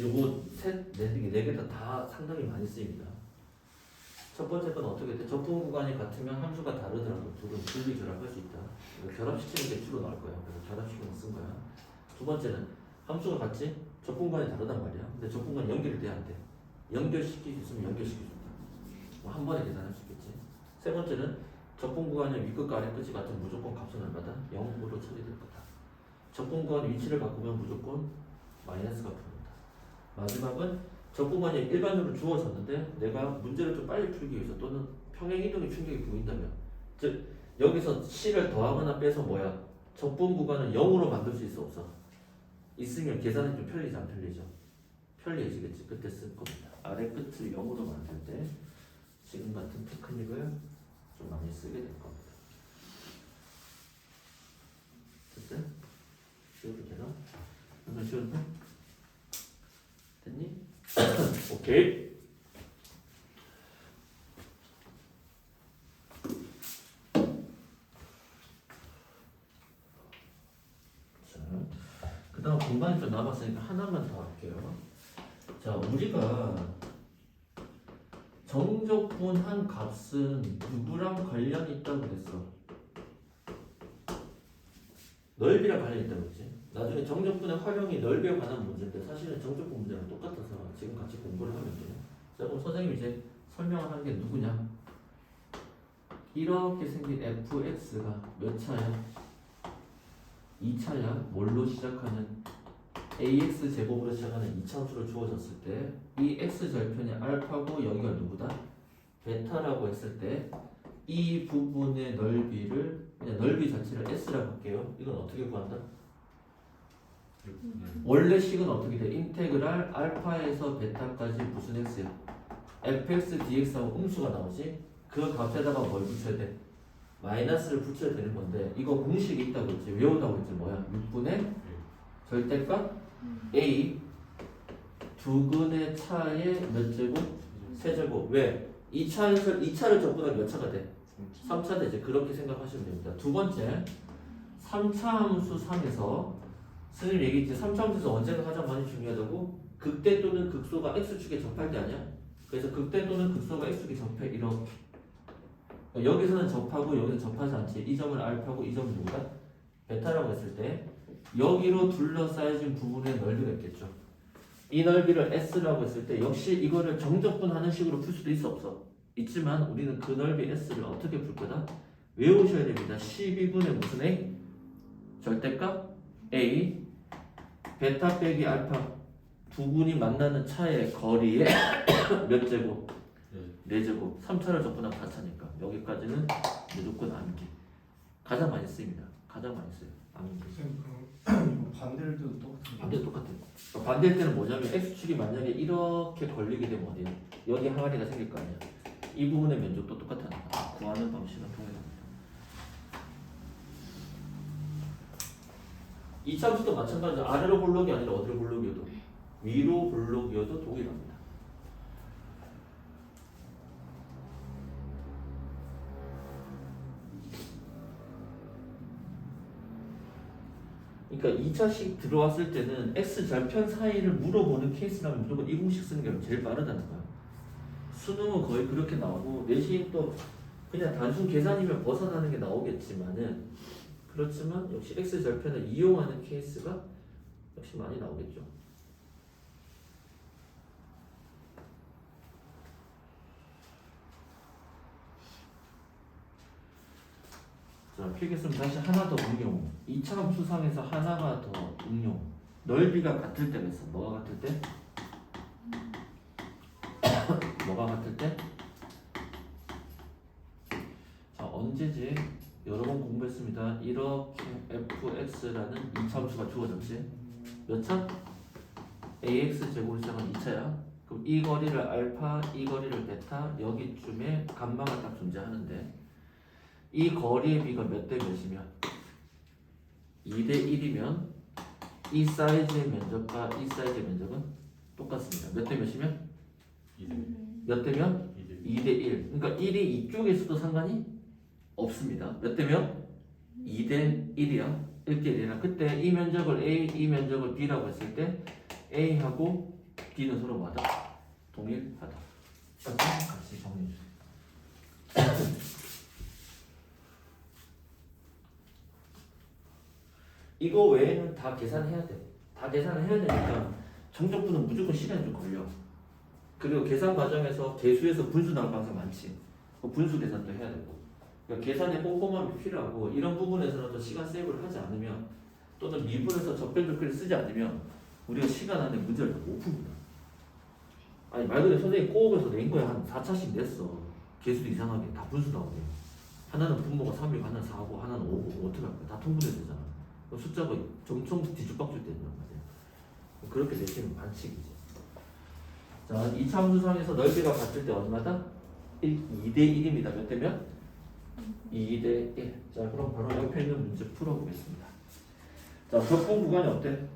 요거 네 개 다 상당히 많이 쓰입니다. 첫 번째 건 어떻게 돼? 적분 구간이 같으면 함수가 다르더라도 둘은 분리 결합할 수 있다. 결합시키는 게 주로 나올 거야. 그래서 결합시키는 쓴 거야. 두 번째는 함수가 같지? 적분 구간이 다르단 말이야. 근데 적분 구간이 연결돼야 안 돼. 연결시킬 수 있으면 연결시킬 수 있다. 뭐 한 번에 계산할 수 있겠지. 세 번째는 적분 구간의 윗끝과 아래끝이 같은 무조건 값은 얼마다? 0으로 처리될 거다. 적분 구간 위치를 바꾸면 무조건 마이너스가 붙는다. 마지막은 적분 구간이 일반적으로 주어졌는데 내가 문제를 좀 빨리 풀기 위해서 또는 평행 이동의 충격이 보인다면, 즉 여기서 C를 더하거나 빼서 뭐야? 적분 구간은 0으로 만들 수 있어 없어? 있으면 계산이 좀 편리지 안 편리죠? 편리해지겠지. 그때 쓸 겁니다. 아래 끝을 0으로 만들 때 지금 같은 테크닉을 좀 많이 쓰게 될 겁니다. 됐어요? 지워도 되나? 한번 지워도 돼? 됐니? 오케이. 자, 그 다음 공간이 좀 남았으니까 하나만 더 할게요. 자, 우리가 정적분 한 값은 누구랑 관련이 있다고 그랬어? 넓이랑 관련이 있다고 그랬지? 나중에 정적분의 활용이 넓이에 관한 문제인데 사실은 정적분 문제랑 똑같아서 지금 같이 공부를 하면 돼요. 자, 그럼 선생님이 이제 설명을 하는 게 누구냐? 이렇게 생긴 fx가 몇 차야? 2차야. 뭘로 시작하는? ax 제곱으로 시작하는 2차함수로 주어졌을 때 이 x절편이 알파고 여기가 누구다? 베타라고 했을 때 이 부분의 넓이를 그냥 넓이 자체를 s라고 할게요. 이건 어떻게 구한다? 원래 식은 어떻게 돼? 인테그랄 알파에서 베타까지 무슨 x야? fx dx하고 음수가 나오지? 그 값에다가 뭘 붙여야 돼? 마이너스를 붙여야 되는 건데 이거 공식이 있다고 했지. 외우다고 했지. 뭐야? 6분의 절대값 a 두근의 차의 몇 제곱? 세제곱. 왜? 2차를 적분하면 몇 차가 돼? 3차 되지. 그렇게 생각하시면 됩니다. 두 번째 3차 함수 3에서 선생님 얘기했지. 3차 함수에서 언제가 가장 많이 중요하다고? 극대 또는 극소가 x축에 접할 때 아니야? 그래서 극대 또는 극소가 x축에 접해. 이렇게 여기서는 접하고 여기서 접하지 않지. 이 점은 알파고 이 점은 누구다? 베타라고 했을 때 여기로 둘러싸여진 부분의 넓이가 있겠죠. 이 넓이를 S라고 했을 때 역시 이거를 정적분하는 식으로 풀 수도 있어 없어? 있지만 우리는 그 넓이 S를 어떻게 풀 거다? 외우셔야 됩니다. 12분의 무슨 A? 절대값 A 베타 빼기 알파 두 분이 만나는 차의 거리의 몇 제곱? 4제곱. 3차를 적분하면 4차니까 여기까지는 무조건 암기. 가장 많이 쓰입니다. 가장 많이 써요. 암기. 그럼 이거 반대를 때도 똑같은 반대 똑같아요. 그러니까 반대일 때는 뭐냐면 x축이 만약에 이렇게 걸리게 되면 어디야? 여기 항아리가 생길 거 아니야. 이 부분의 면적도 똑같다니까. 구하는 방식은 동일합니다. 이 참수도 마찬가지로 아래로 볼록이 아니라 어디로 볼록이어도 위로 볼록이어도 동일합니다. 그러니까 2차식 들어왔을 때는 x절편 사이를 물어보는 케이스라면 무조건 이 공식 쓰는 게 제일 빠르다는 거야. 수능은 거의 그렇게 나오고 내신 또 그냥 단순 계산이면 벗어나는 게 나오겠지만은 그렇지만 역시 x절편을 이용하는 케이스가 역시 많이 나오겠죠. 자, 필기했으면 다시 하나 더 응용. 2차 함수상에서 하나가 더 응용. 넓이가 같을 때 그랬어. 뭐가 같을 때? 뭐가 같을 때? 자, 언제지? 여러 번 공부했습니다. 이렇게 fx라는 2차 함수가 주어졌지. 몇 차? ax 제곱을 시작한 2차야. 그럼 이 거리를 알파, 이 거리를 베타, 여기쯤에 감마가 딱 존재하는데 이 거리의 비가 몇 대 몇이면 2대 1이면 이 사이즈의 면적과 이 사이즈의 면적은 똑같습니다. 몇 대 몇이면? 몇 대면? 2대 1. 그러니까 1이 이쪽에서도 상관이 없습니다. 몇 대면? 2대 1이야. 1대 1이라. 그때 이 면적을 A, 이 면적을 B라고 했을 때 A하고 B는 서로 뭐하다? 동일하다. 같이 정리해 주세요. 이거 외에는 다 계산해야 돼. 다 계산을 해야 되니까 정적분은 무조건 시간이 좀 걸려. 그리고 계산 과정에서 계수에서 분수 나올 가능성이 많지. 그 분수 계산도 해야 되고. 그러니까 계산에 꼼꼼함이 필요하고 이런 부분에서는 또 시간 세이브를 하지 않으면 또는 미분에서 접변조건을 쓰지 않으면 우리가 시간 안에 문제를 못 풉니다. 아니 말 그대로 선생님이 꼬업에서 낸 거야 한 4차씩 냈어. 개수도 이상하게 다 분수 나오게. 하나는 분모가 3이고 하나는 4고 하나는 5고 어떻게 할 거야? 다 통분해야 되잖아. 그럼 숫자가 정청 뒤죽박죽 된단 말이야. 그렇게 내시면 반칙이지. 자, 이차함수상에서 넓이가 같을 때 얼마다? 2대 1입니다. 몇 대면? 2대 1. 자, 그럼 바로 옆에 있는 문제 풀어보겠습니다. 자, 적분 구간이 어때?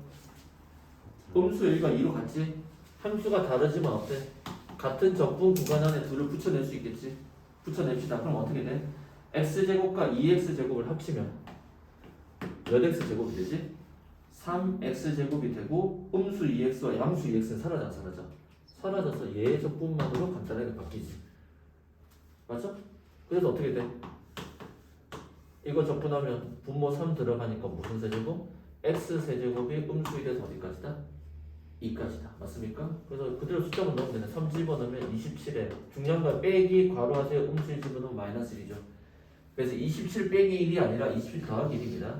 음수 1과 2로 같지? 함수가 다르지만 어때? 같은 적분 구간 안에 둘을 붙여낼 수 있겠지? 붙여냅시다. 그럼 어떻게 돼? x제곱과 2x제곱을 합치면 몇 x제곱이 되지? 3x제곱이 되고 음수 2x와 양수 2x는 사라져 안 사라져? 사라져서 얘의 적분만으로 간단하게 바뀌지. 맞죠? 그래서 어떻게 돼? 이거 적분하면 분모 3 들어가니까 무슨 세제곱? x세제곱이 음수 1에서 어디까지다? 2까지다. 맞습니까? 그래서 그대로 숫자만 넣으면 되네. 3 집어넣으면 27에 중요한 건 빼기 괄호하세요. 음수 1 집어넣으면 마이너스 1이죠. 그래서 27 빼기 1이 아니라 27 더하기 1입니다.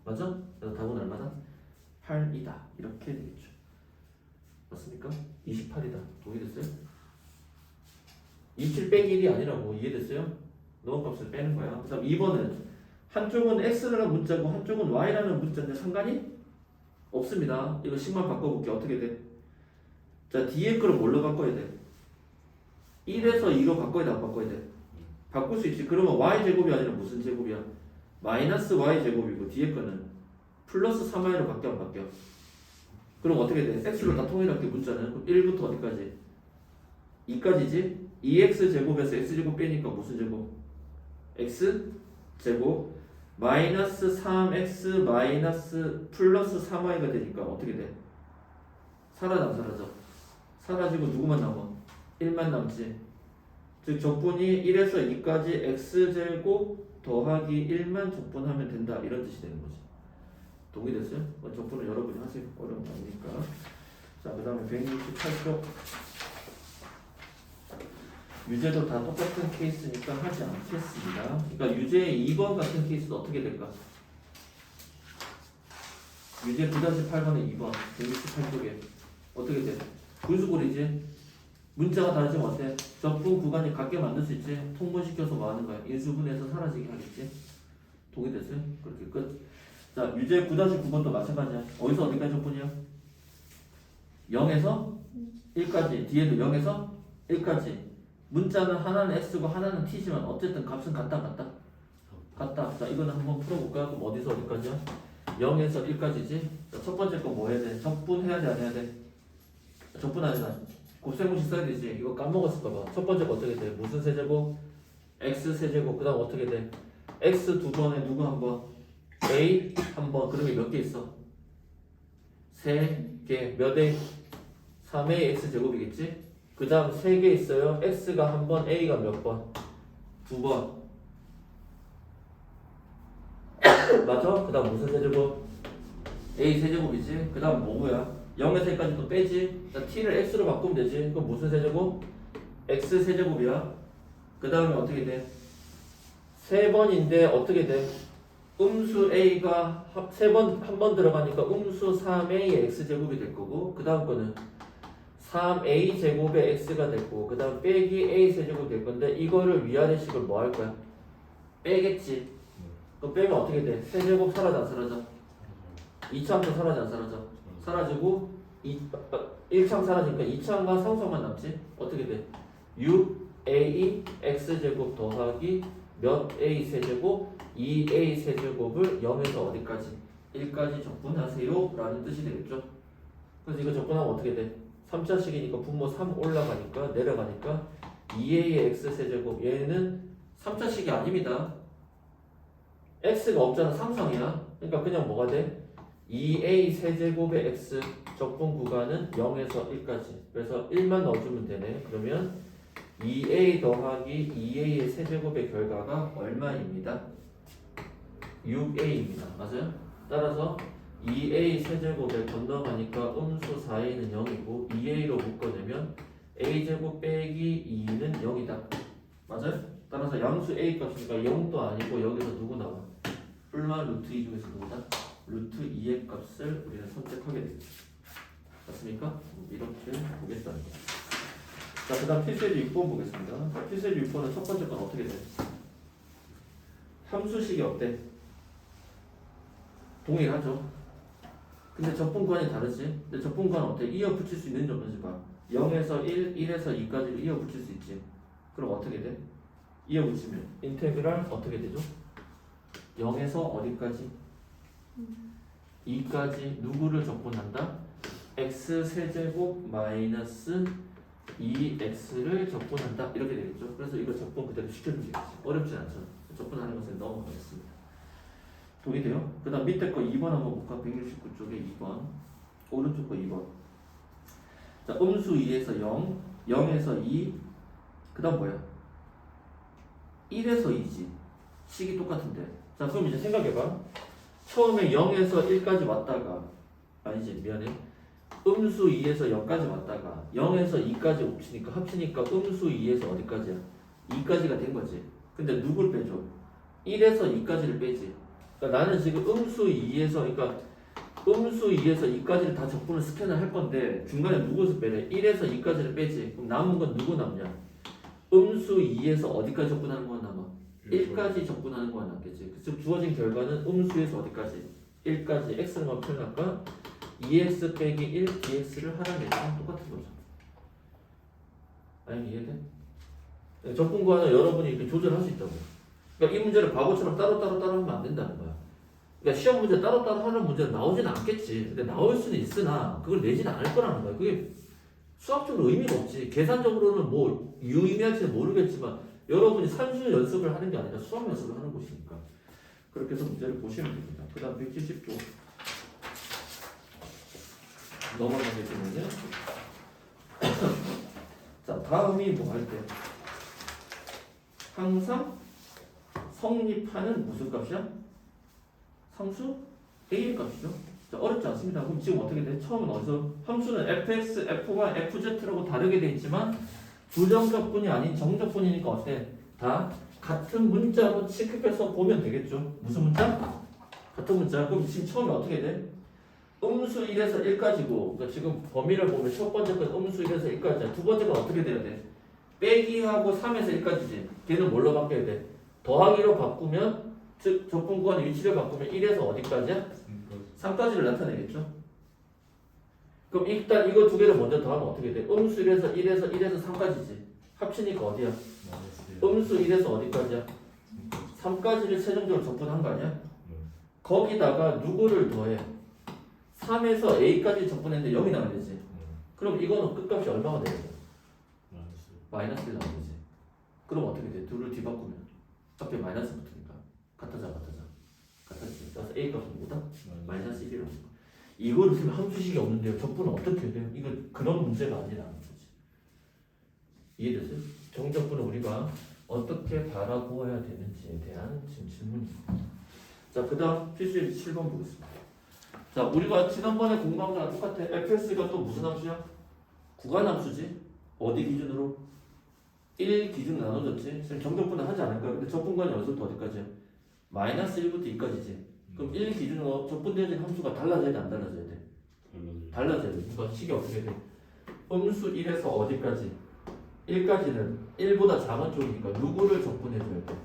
맞죠? 그래서 답은 얼마다? 8이다. 이렇게 되겠죠. 맞습니까? 28이다. 동의됐어요? 27 빼기 1이 아니라고. 이해됐어요? 넘어값을 빼는 거야. 그 다음 2번은 한쪽은 x라는 문자고 한쪽은 y라는 문자인데 상관이 없습니다. 이거 식만 바꿔볼게. 어떻게 돼? 자, 뒤에 거를 뭘로 바꿔야 돼? 1에서 2로 바꿔야 돼? 안 바꿔야 돼? 바꿀 수 있지. 그러면 y제곱이 아니라 무슨 제곱이야? 마이너스 y제곱이고 뒤에 거는 플러스 3y로 바뀌어 안 바뀌어? 그럼 어떻게 돼? x로 다 통일할게 문자는. 그럼 1부터 어디까지? 2까지지? 2x제곱에서 x제곱 빼니까 무슨 제곱? x제곱 마이너스 3x 마이너스 플러스 3y가 되니까 어떻게 돼? 사라져 안 사라져? 사라지고 누구만 남아? 1만 남지. 즉 적분이 1에서 2까지 x제곱 더하기 1만 적분하면 된다. 이런 뜻이 되는 거지. 동의됐어요? 적분을 여러분이 하세요. 어려운 거 아니니까. 자, 그 다음에 168쪽. 유제도 다 똑같은 케이스니까 하지 않겠습니다. 그러니까 유제 2번 같은 케이스는 어떻게 될까? 유제 9-8번의 2번 168쪽에 어떻게 돼? 분수골이지? 문자가 다르지만 어때? 적분 구간이 같게 만들 수 있지? 통분시켜서 뭐 하는 거야? 인수분해해서 사라지게 하겠지? 동의됐어요? 그렇게 끝. 자, 유제 9-9번도 마찬가지야. 어디서 어디까지 적분이야? 0에서 1까지. 뒤에도 0에서 1까지. 문자는 하나는 x고 하나는 t지만 어쨌든 값은 같다 안 같다? 같다. 자, 이거는 한번 풀어볼까? 그럼 어디서 어디까지야? 0에서 1까지지? 자, 첫 번째 거 뭐 해야 돼? 적분해야 돼 안 해야 돼? 적분하잖아. 곱셈공식 써야 되지. 이거 까먹었을까봐. 첫 번째 거 어떻게 돼? 무슨 세제곱? x 세제곱. 그 다음 어떻게 돼? x 두 번에 누구 한 번? a 한 번. 그러면 몇 개 있어? 3개. 몇 a? 3a x 제곱이겠지? 그 다음 3개 있어요. x가 한 번, a가 몇 번? 2번. 맞아? 그 다음 무슨 세제곱? a 세제곱이지? 그 다음 뭐야? 0에서 1까지 또 빼지? 자, t를 x로 바꾸면 되지? 그럼 무슨 세제곱? x 세제곱이야. 그 다음에 어떻게 돼? 3번인데 어떻게 돼? 음수 a가 3번, 한 번 들어가니까 음수 3a의 x제곱이 될 거고 그 다음 거는 3a 제곱의 x가 됐고 그 다음 빼기 a 세제곱 될 건데 이거를 위아래식을 뭐 할 거야? 빼겠지. 그럼 빼면 어떻게 돼? 세제곱 사라져 안 사라져? 2차함도 사라져 안 사라져? 사라지고 1차함 사라지니까 2차함과 상수함만 남지? 어떻게 돼? 6a x제곱 더하기 몇 a 세제곱 2a 세제곱을 0에서 어디까지? 1까지 적분하세요 라는 뜻이 되겠죠. 그래서 이거 적분하면 어떻게 돼? 3차식이니까 분모 3 올라가니까 내려가니까 2a의 x세제곱 얘는 3차식이 아닙니다. x가 없잖아. 상성이야. 그러니까 그냥 뭐가 돼? 2a 세제곱의 x 적분 구간은 0에서 1까지. 그래서 1만 넣어주면 되네. 그러면 2a 더하기 2a의 세제곱의 결과가 얼마입니다? 6a입니다. 맞아요? 따라서 2a 세제곱에 건너가니까 음수 4a는 0이고 2a로 묶어내면 a제곱 빼기 2는 0이다. 맞아요? 따라서 양수 a 값이니까 0도 아니고 여기서 누구 나와? 뿔만 루트 2 중에서 누구다? 루트 2의 값을 우리는 선택하게 되겠죠. 맞습니까? 이렇게 보겠다는 거죠. 자, 그 다음 필수의 6번 보겠습니다. 자, 필수의 6번은 첫 번째 건 어떻게 돼? 함수식이 어때? 동일하죠. 근데 적분관이 다르지? 근데 적분관은 어때? 이어 붙일 수 있는지 없는지 봐. 0에서 1, 1에서 2까지 이어 붙일 수 있지. 그럼 어떻게 돼? 이어 붙이면 인테그랄 어떻게 되죠? 0에서 어디까지? 2까지 누구를 적분한다? x 세제곱 마이너스 2x를 적분한다 이렇게 되겠죠. 그래서 이거 적분 그대로 시켜주면 되겠지. 어렵진 않죠. 적분하는 것은 넘어가겠습니다. 동의돼요? 그 다음 밑에 거 2번 한번 볼까? 169쪽에 2번 오른쪽 거 2번. 자, 음수 2에서 0, 0에서 2, 그 다음 뭐야? 1에서 2지. 식이 똑같은데. 자, 그럼 이제 생각해봐. 처음에 0에서 1까지 왔다가 아니지 미안해. 음수 2에서 0까지 왔다가 0에서 2까지 합치니까 음수 2에서 어디까지야? 2까지가 된 거지. 근데 누굴 빼줘? 1에서 2까지를 빼지. 그러니까 나는 지금 음수 2에서 2까지를 다 적분을 스캔을 할 건데 중간에 누구를 빼래? 1에서 2까지를 빼지. 그럼 남은 건 누구 남냐? 음수 2에서 어디까지 적분하는 거 남아? 1까지 적분하는 거 남겠지. 즉 주어진 결과는 음수에서 어디까지? 1까지 x는 뭐 표현할까? 2x 빼기 1 dx를 하라는 얘기랑 똑같은 거죠. 아니 이해돼? 적분과는 여러분이 이렇게 조절할 수 있다고. 그러니까 이 문제를 바보처럼 따로따로 하면 안 된다는 거야. 그러니까 시험 문제 따로따로 하는 문제는 나오지는 않겠지. 근데 나올 수는 있으나 그걸 내지는 않을 거라는 거야. 그게 수학적으로 의미가 없지. 계산적으로는 뭐 유의미할지는 모르겠지만 여러분이 산수 연습을 하는 게 아니라 수학 연습을 하는 곳이니까 그렇게 해서 문제를 보시면 됩니다. 그 다음 170조 넘어가겠습니다. 자, 다음이 뭐 할 때 항상 성립하는 무슨 값이야? 상수 A의 값이죠. 자, 어렵지 않습니다. 그럼 지금 어떻게 돼? 처음은 어디서? 함수는 fx, fy, fz라고 다르게 돼 있지만 부정적분이 아닌 정적분이니까 어때? 다 같은 문자로 취급해서 보면 되겠죠. 무슨 문자? 같은 문자. 그럼 지금 처음에 어떻게 돼? 음수 1에서 1까지고 그러니까 지금 범위를 보면 첫 번째 건 음수 1에서 1까지야. 두 번째 건 어떻게 돼야 돼? 빼기하고 3에서 1까지지. 걔는 뭘로 바뀌어야 돼? 더하기로 바꾸면 즉 적분구간의 위치를 바꾸면 1에서 어디까지야? 3까지를 나타내겠죠. 그럼 일단 이거 두 개를 먼저 더하면 어떻게 돼? 음수 1에서 3까지지. 합치니까 어디야? 음수 1에서 어디까지야? 3까지를 최종적으로 적분한 거 아니야? 거기다가 누구를 더해? 3에서 A까지 적분했는데 0이 나와야 되지. 그럼 이거는 끝값이 얼마가 돼야 돼? 마이너스 1 나와야 되지. 그럼 어떻게 돼? 둘을 뒤바꾸면 앞에 마이너스 붙으니까 같아져. 그래서 A 값은 뭐다? 마이너스 1이라는 거. 이거를 쓰면 함수식이 없는데요. 적분은 어떻게 해야 돼요? 이거 그런 문제가 아니라는 거지. 이해됐어요? 정적분은 우리가 어떻게 바라보아야 되는지에 대한 지금 질문입니다. 자, 그 다음 필수의 7번 보겠습니다. 자, 우리가 지난번에 공부한 거랑 똑같아. fx가 또 무슨 함수야? 구간함수지. 어디 기준으로? 1 기준으로 나눠졌지. 지금 정적분은 하지 않을 거야. 근데 적분관이 어디서부터 어디까지야? 마이너스 1부터 2까지지. 그럼 1 기준으로 적분되어진 함수가 달라져야 돼, 안 달라져야 돼? 달라져야 돼. 그러니까 식이 어떻게 돼? 음수 1에서 어디까지? 1까지는 1보다 작은 쪽이니까 누구를 적분해줘야 돼?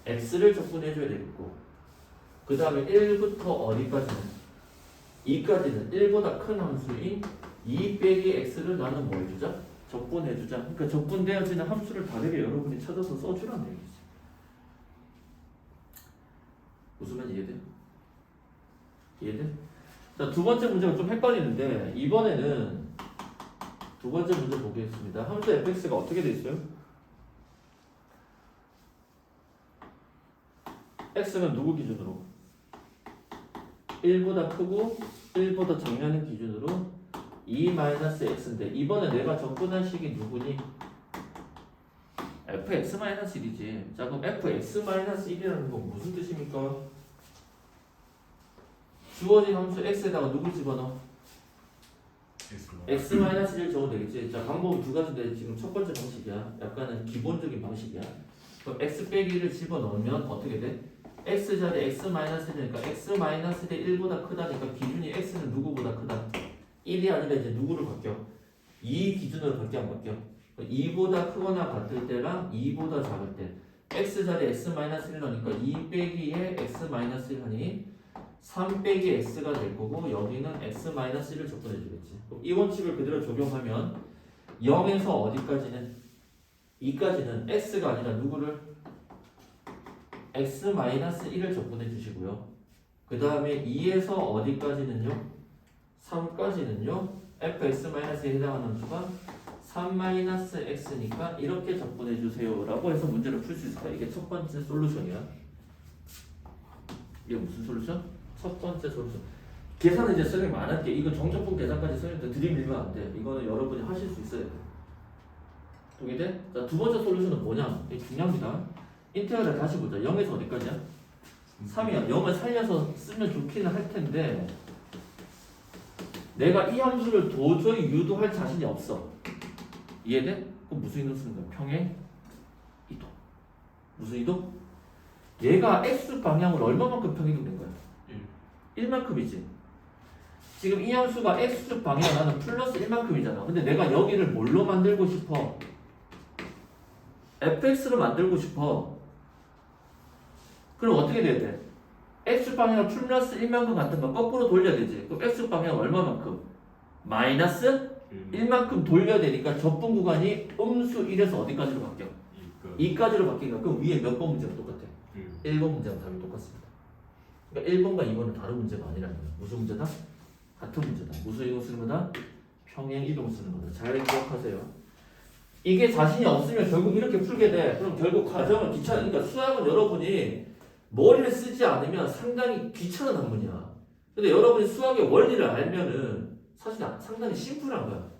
x를 적분해줘야 되겠고 그 다음에 1부터 어디까지는? 2까지는 1보다 큰 함수인 2 빼기 x를 나는 뭐 해주자? 적분해주자. 그러니까 적분되어지는 함수를 다르게 여러분이 찾아서 써주라는 얘기지. 웃으면 이해돼? 이해돼? 자, 두 번째 문제가 좀 헷갈리는데 이번에는 두 번째 문제 보겠습니다. 함수 fx가 어떻게 돼 있어요? x는 누구 기준으로? 1보다 크고 1보다 작냐는 기준으로 2-x인데 이번에 내가 적분한 식이 누구니? fx-1이지. 자, 그럼 fx-1이라는 건 무슨 뜻입니까? 주어진 함수 x에다가 누굴 집어넣어? x-1 적으면 되겠지. 자, 방법은 두 가지인데 지금 첫 번째 방식이야. 약간은 기본적인 방식이야. 그럼 x 빼기 1을 집어넣으면 어떻게 돼? x 자리에 x 마이너스 1이니까 x 마이너스 1이 1보다 크다니까 기준이 x는 누구보다 크다? 1이 아니라 이제 누구를 바뀌어? 2 기준으로 바뀌어 안 바뀌어? 2보다 크거나 같을 때랑 2보다 작을 때 x 자리에 x 마이너스 1 넣으니까 2 빼기에 x 마이너스 1 하니 3 빼기 x가 될 거고 여기는 x 마이너스 1을 접근해 주겠지. 그럼 이 원칙을 그대로 적용하면 0에서 어디까지는 2까지는 x가 아니라 누구를 x 마이너스 1을 접근해 주시고요. 그 다음에 2에서 어디까지는요? 3까지는요. fx 마이너스에 해당하는 수가 3 마이너스 x니까 이렇게 접근해 주세요 라고 해서 문제를 풀 수 있을까? 이게 첫 번째 솔루션이야. 이게 무슨 솔루션? 첫 번째 솔루션. 계산은 이제 선생님 안 할게. 이거 정적분 계산까지 선생님한테 들이밀면 안 돼. 이거는 여러분이 하실 수 있어야 돼. 동의돼? 자, 두 번째 솔루션은 뭐냐? 이게 중요합니다. 인테그랄 다시 보자. 0에서 어디까지야? 3이야. 0을 살려서 쓰면 좋기는 할 텐데 내가 이 함수를 도저히 유도할 자신이 없어. 이해돼? 그럼 무슨 이동 쓰는 거야? 평행 이동. 무슨 이동? 얘가 x 방향으로 얼마만큼 평행이동된 거야? 1만큼이지. 지금 이 함수가 x축 방향 나는 플러스 1만큼이잖아. 근데 내가 여기를 뭘로 만들고 싶어? fx로 만들고 싶어. 그럼 어떻게 돼야 돼? x 방향 플러스 1만큼 같은 거 거꾸로 돌려야 되지. 그럼 x 방향 얼마만큼? 마이너스 1만큼 돌려야 되니까 접분 구간이 음수 1에서 어디까지로 바뀌어? 2까지로 바뀌니까 그럼 위에 몇 번 문제가 똑같아? 1번 문제랑 답이 똑같습니다. 그러니까 1번과 2번은 다른 문제가 아니라는 거야. 무슨 문제다? 같은 문제다. 무슨 이동 쓰는 거다? 평행 이동 쓰는 거다. 잘 기억하세요. 이게 자신이 없으면 결국 이렇게 풀게 돼. 그럼 결국 과정은 귀찮으니까 수학은 여러분이 머리를 쓰지 않으면 상당히 귀찮은 학문이야. 근데 여러분이 수학의 원리를 알면은 사실 상당히 심플한 거야.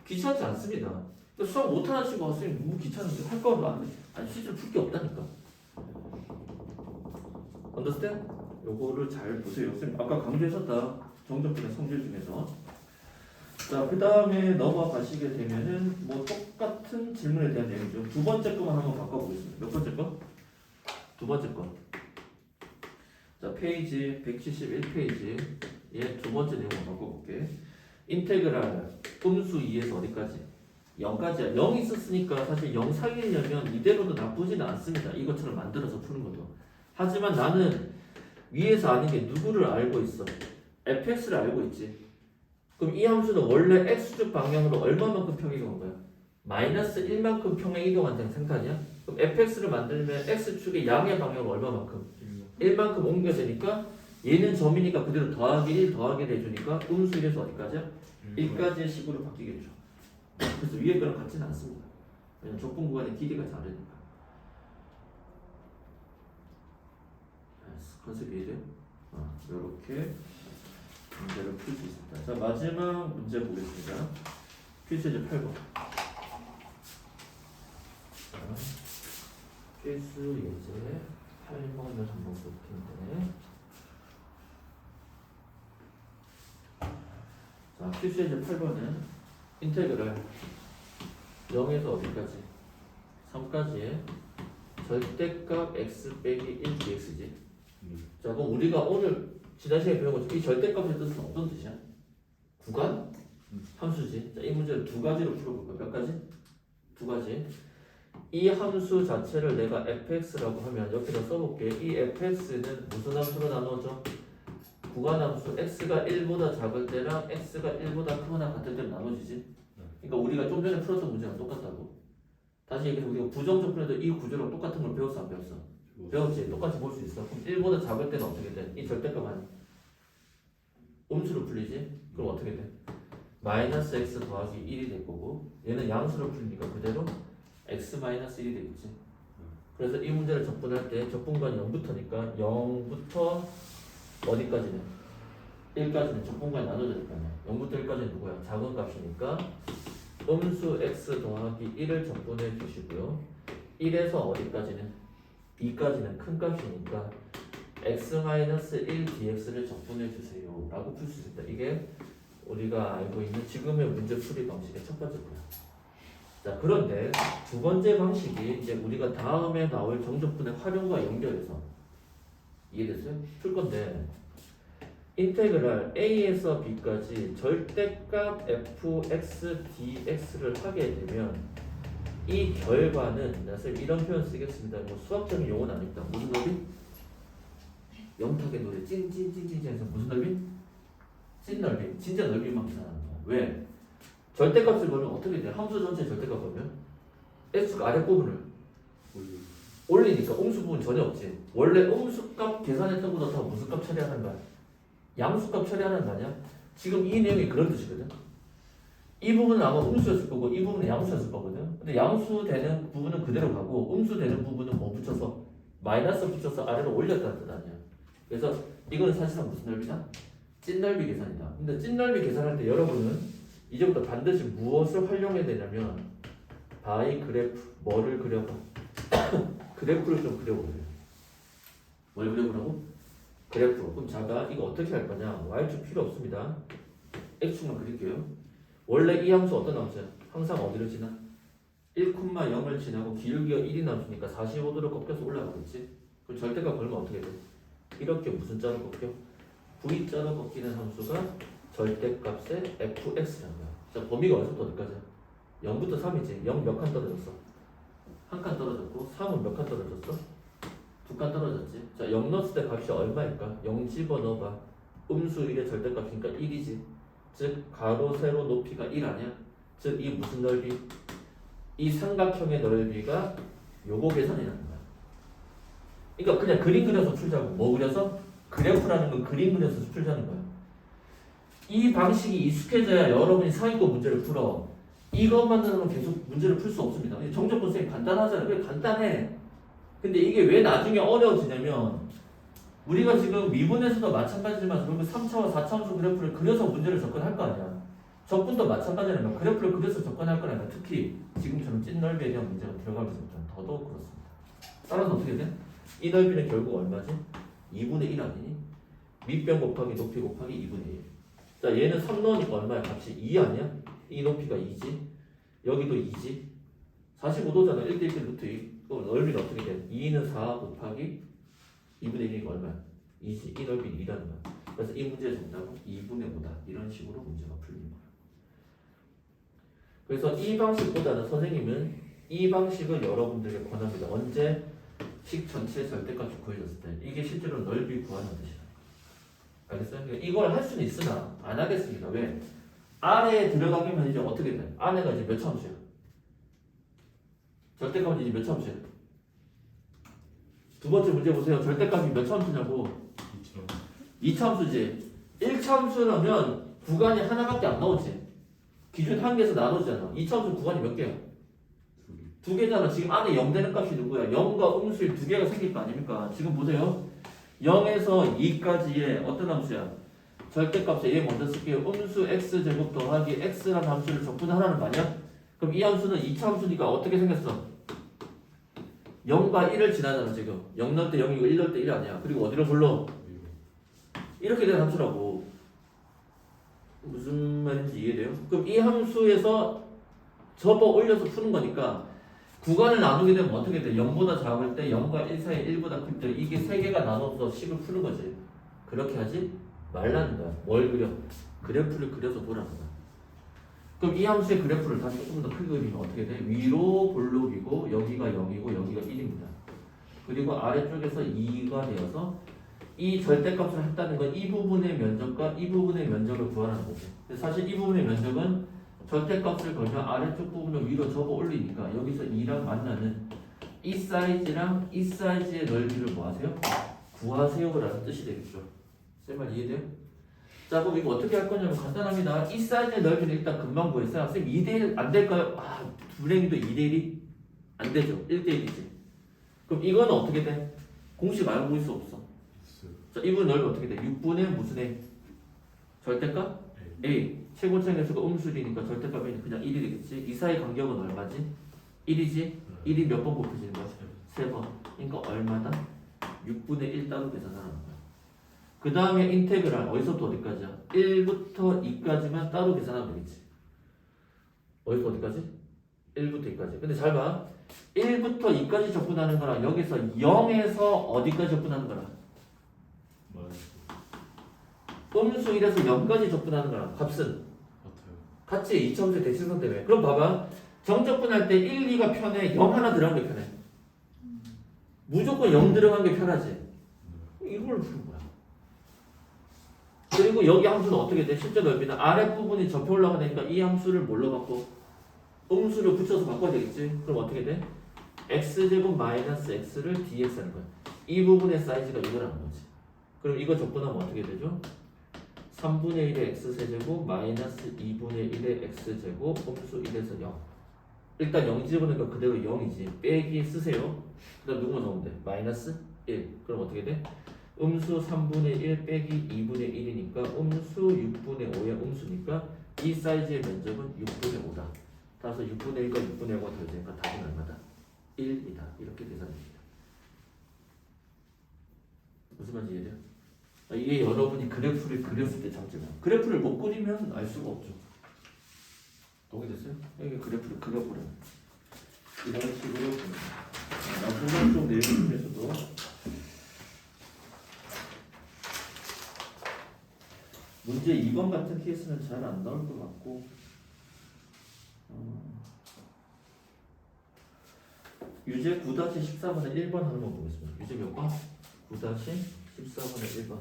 귀찮지 않습니다. 근데 수학 못하는 친구가 선생님 너무 귀찮은데 할 거는 아니 실제로 풀 게 없다니까. understand? 요거를 잘 보세요. 선생님 아까 강조했었다. 정적분의 성질 중에서. 자, 그 다음에 넘어가시게 되면은 뭐 똑같은 질문에 대한 내용이죠. 두 번째 거만 한번 바꿔보겠습니다. 몇 번째 거? 두 번째 거. 자, 페이지 171페이지에 두 번째 내용을 바꿔볼게. 인테그랄 음수 2에서 어디까지? 0까지야. 0이 있었으니까 사실 0 사귀려면 이대로도 나쁘지는 않습니다. 이것처럼 만들어서 푸는 것도. 하지만 나는 위에서 아는 게 누구를 알고 있어? fx를 알고 있지. 그럼 이 함수는 원래 x축 방향으로 얼마만큼 평행이동한 거야? 마이너스 1만큼 평행 이동한다는 생각이야? 그럼 fx를 만들면 x축의 양의 방향으로 얼마만큼? 1만큼 옮겨야 되니까 얘는 점이니까 그대로 더하기 1 더하기 1 해주니까 음수 1에서 어디까지야? 1까지의 식으로 바뀌겠죠. 그래서 위에 거랑 같지는 않습니다. 왜냐면 적분 구간의 길이가 다르니까. 컨셉 이해돼요? 이렇게 문제를 풀 수 있습니다. 자, 마지막 문제 보겠습니다. 필수 예제 8번. 필수 예제 8번을 한번 볼 텐데. 자, 필수 예제 8번은 인테그랄 0에서 어디까지? 3까지의 절대값 x 빼기 1 dx지. 자, 그럼 우리가 오늘 지난 시간에 배운 것처럼 이 절대값의 뜻은 어떤 뜻이야? 구간? 함수지. 자, 이 문제를 두 가지로 풀어볼까? 몇 가지? 두 가지. 이 함수 자체를 내가 fx라고 하면 옆에다 써볼게. 이 fx는 무슨 함수로 나누어져? 구간 함수 x가 1보다 작을 때랑 x가 1보다 크거나 같을 때로 나눠지지. 그러니까 우리가 좀 전에 풀었던 문제랑 똑같다고. 다시 얘기해서 우리가 부정적분에도 이 구조랑 똑같은 걸 배웠어 안 배웠어? 배웠지. 똑같이 볼 수 있어. 그럼 1보다 작을 때는 어떻게 돼? 이 절대값 아니 음수로 풀리지? 그럼 어떻게 돼? 마이너스 x 더하기 1이 될 거고 얘는 양수로 풀리니까 그대로 x 마이너스 1이 되겠지. 그래서 이 문제를 접근할 때 접분관이 0부터니까 0부터 어디까지는? 1까지는 접분관이 나눠져 있을 거 아니야. 0부터 1까지는 누구야? 작은 값이니까 음수 x 더하기 1을 접근해 주시고요. 1에서 어디까지는? 2까지는 큰 값이니까 x-1 dx를 적분해 주세요 라고 풀 수 있다. 이게 우리가 알고 있는 지금의 문제 풀이 방식의 첫 번째 거야. 자, 그런데 두 번째 방식이 이제 우리가 다음에 나올 정적분의 활용과 연결해서 이해됐어요? 풀 건데 인테그랄 a에서 b까지 절대값 fx dx를 하게 되면 이 결과는 선생님 이런 표현 쓰겠습니다. 뭐 수학적인 용어는 아닙니다. 무슨 넓이? 영탁의 노래 찐찐찐찐해서 무슨 넓이? 찐 넓이. 진짜 넓이만 계산하는 거야. 왜? 절대값을 보면 어떻게 돼? 함수 전체 절대값 보면 x가 아래 부분을 올리니까 음수 부분 전혀 없지. 원래 음수값 계산했던 것도 다 무슨 값 처리하는 거야? 양수값 처리하는 거 아니야? 지금 이 내용이 그런 뜻이거든. 이 부분은 아마 음수였을 거고 이 부분은 양수였을 거거든. 근데 양수 되는 부분은 그대로 가고 음수 되는 부분은 뭐 붙여서 마이너스 붙여서 아래로 올렸다는 뜻 아니야. 그래서 이거는 사실상 무슨 넓이다? 찐넓이 계산이다. 근데 찐넓이 계산할 때 여러분은 이제부터 반드시 무엇을 활용해야 되냐면 바이 그래프 뭐를 그려봐. 그래프를 좀 그려보세요. 뭘 그려보라고? 그래프. 그럼 자가 이거 어떻게 할 거냐? y축 필요 없습니다. x축만 그릴게요. 원래 이 함수 어떤 함수야? 항상 어디를 지나? 1,0을 지나고 기울기가 1이 남으니까 45도로 꺾여서 올라가겠지? 그럼 절대값 걸면 어떻게 돼? 이렇게 무슨 자로 꺾여? v자로 꺾이는 함수가 절대값의 fx라는 거야. 자, 범위가 어디서부터 어디까지야? 0부터 3이지. 0 몇 칸 떨어졌어? 한 칸 떨어졌고 3은 몇 칸 떨어졌어? 두 칸 떨어졌지. 자, 0 넣었을 때 값이 얼마일까? 0 집어넣어봐. 음수 1의 절대값이니까 1이지. 즉 가로 세로 높이가 1 아니야? 즉 이 무슨 넓이? 이 삼각형의 넓이가 요거 계산이라는 거야. 그러니까 그냥 그림 그려서 풀자고. 뭐 그려서? 그래프라는 건 그림 그려서 풀자는 거야. 이 방식이 익숙해져야 여러분이 상위권 문제를 풀어. 이것만으로는 계속 문제를 풀 수 없습니다. 정적분 쌤 간단하잖아요. 그래 간단해. 근데 이게 왜 나중에 어려워지냐면 우리가 지금 미분에서도 마찬가지지만 그러면 3차와 4차함수 그래프를 그려서 문제를 접근할 거 아니야. 적분도 마찬가지라면 그래프를 그려서 접근할 거라면 특히 지금처럼 찐 넓이에 대한 문제가 들어가면서부터는 더더욱 그렇습니다. 따라서 어떻게 돼? 이 넓이는 결국 얼마지? 2분의 1 아니니? 밑변 곱하기 높이 곱하기 2분의 1. 자, 얘는 3 넣으니까 얼마야? 값이 2 아니야? 이 높이가 2지. 여기도 2지. 45도잖아. 1대1 루트 2. 그럼 넓이는 어떻게 돼? 2는 4 곱하기 2분의 1이니까 얼마야? 2지. 이 넓이는 2라는 거야. 그래서 이 문제의 정답은 2분의 5다. 이런 식으로 문제가 풀리는 거야. 그래서 이 방식보다는 선생님은 이 방식을 여러분들에게 권합니다. 언제? 식 전체 절대값이 구해졌을 때. 이게 실제로 넓이 구하는 뜻이야. 알겠어요? 그러니까 이걸 할 수는 있으나 안 하겠습니다. 왜? 아래에 들어가기만 이제 어떻게 돼? 안에가 이제 몇 참수야? 절대값은 이제 몇 참수야? 두 번째 문제 보세요. 절대값이 몇 참수냐고? 2참수지. 1참수라면 구간이 하나밖에 안 나오지. 기준 한 개에서 나눠지잖아. 2참수 구간이 몇 개야? 두 개잖아. 지금 안에 0 되는 값이 누구야? 0과 음수일 두 개가 생길 거 아닙니까? 지금 보세요. 0에서 2까지의 어떤 함수야? 절대값에 얘 먼저 쓸게요. 음수 x제곱 더하기 x라는 함수를 적분하라는 거 아니야? 그럼 이 함수는 2차 함수니까 어떻게 생겼어? 0과 1을 지나잖아 지금. 0 넣을 때 0이고 1 넣을 때 1 아니야. 그리고 어디로 불러? 이렇게 된 함수라고. 무슨 말인지 이해돼요? 그럼 이 함수에서 접어 올려서 푸는 거니까 구간을 나누게 되면 어떻게 돼? 0보다 작을 때 0과 1 사이 1보다 클 때 이게 세 개가 나눠서 식을 푸는 거지. 그렇게 하지 말라는 거야. 뭘 그려? 그래프를 그려서 보라는 거야. 그럼 이 함수의 그래프를 다시 조금 더 크게 그리면 어떻게 돼? 위로 볼록이고 여기가 0이고 여기가 1입니다. 그리고 아래쪽에서 2가 되어서 이 절대값을 했다는 건 이 부분의 면적과 이 부분의 면적을 구하라는 거죠. 사실 이 부분의 면적은 절대값을 걸면 아래쪽 부분을 위로 접어 올리니까 여기서 2랑 만나는 이 사이즈랑 이 사이즈의 넓이를 뭐 하세요? 구하세요라는 뜻이 되겠죠. 쌤말 이해돼요? 자, 그럼 이거 어떻게 할 거냐면 간단합니다. 이 사이즈의 넓이는 일단 금방 구했어요. 쌤 2대1 안 될까요? 아, 불행히도 2대1이 안 되죠. 1대1이지. 그럼 이거는 어떻게 돼? 공식 알고 있을 수 없어. 자, 이 부분 넓이 어떻게 돼? 6분의 무슨 A? 절대값? A. 최고차의 수가 음수리니까 절대값이 그냥 1이 되겠지. 이 사이 간격은 얼마지? 1이지? 1이 몇 번 곱해지는 거야? 3번. 그러니까 얼마다? 6분의 1 따로 계산하는 거야. 그 다음에 인테그랄 어디서부터 어디까지야? 1부터 2까지만 따로 계산하면 되겠지. 어디서 어디까지? 1부터 2까지. 근데 잘 봐. 1부터 2까지 적분하는 거랑 여기서 0에서 어디까지 적분하는 거랑 음수 1에서 0까지 적분하는 거랑 값은 같아요. 같이 2차원의 대칭성 때문에. 그럼 봐봐. 정적분할 때 1, 2가 편해? 0 하나 들어간 게 편해? 무조건 0 들어간 게 편하지? 이걸 푸는 거야. 그리고 여기 함수는 어떻게 돼? 실제 넓이는 아랫부분이 접혀 올라가니까 이 함수를 뭘로 바꿔? 음수를 붙여서 바꿔야 되겠지? 그럼 어떻게 돼? x제곱 마이너스 x를 dx 하는 거야. 이 부분의 사이즈가 이거라는 거지. 그럼 이거 적분하면 어떻게 되죠? 3분의 1의 x세제곱 마이너스 2분의 1의 x제곱 음수 1에서 0. 일단 0 집어넣으니까 그대로 0이지. 빼기 쓰세요. 그 다음 누구만 넣으면 돼? 마이너스 1. 그럼 어떻게 돼? 음수 3분의 1 빼기 2분의 1이니까 음수 6분의 5의 음수니까 이 사이즈의 면적은 6분의 5다. 따라서 6분의 1과 6분의 5가 더해지니까 답은 얼마다? 1이다. 이렇게 계산됩니다. 무슨 말인지 이해돼요? 이게 여러분이 그래프를 그렸을 때 장점이에요. 그래프를 못 그리면 알 수가 없죠. 동의됐어요? 여기 그래프를 그려보려. 이런 식으로 보면. 나중에 쪽 내용 중에서도 문제 2번 같은 케이스는 잘 안 나올 것 같고 유제 9-14번의 1번 하는 거 보겠습니다. 유제 몇 번? 9-14번의 1번.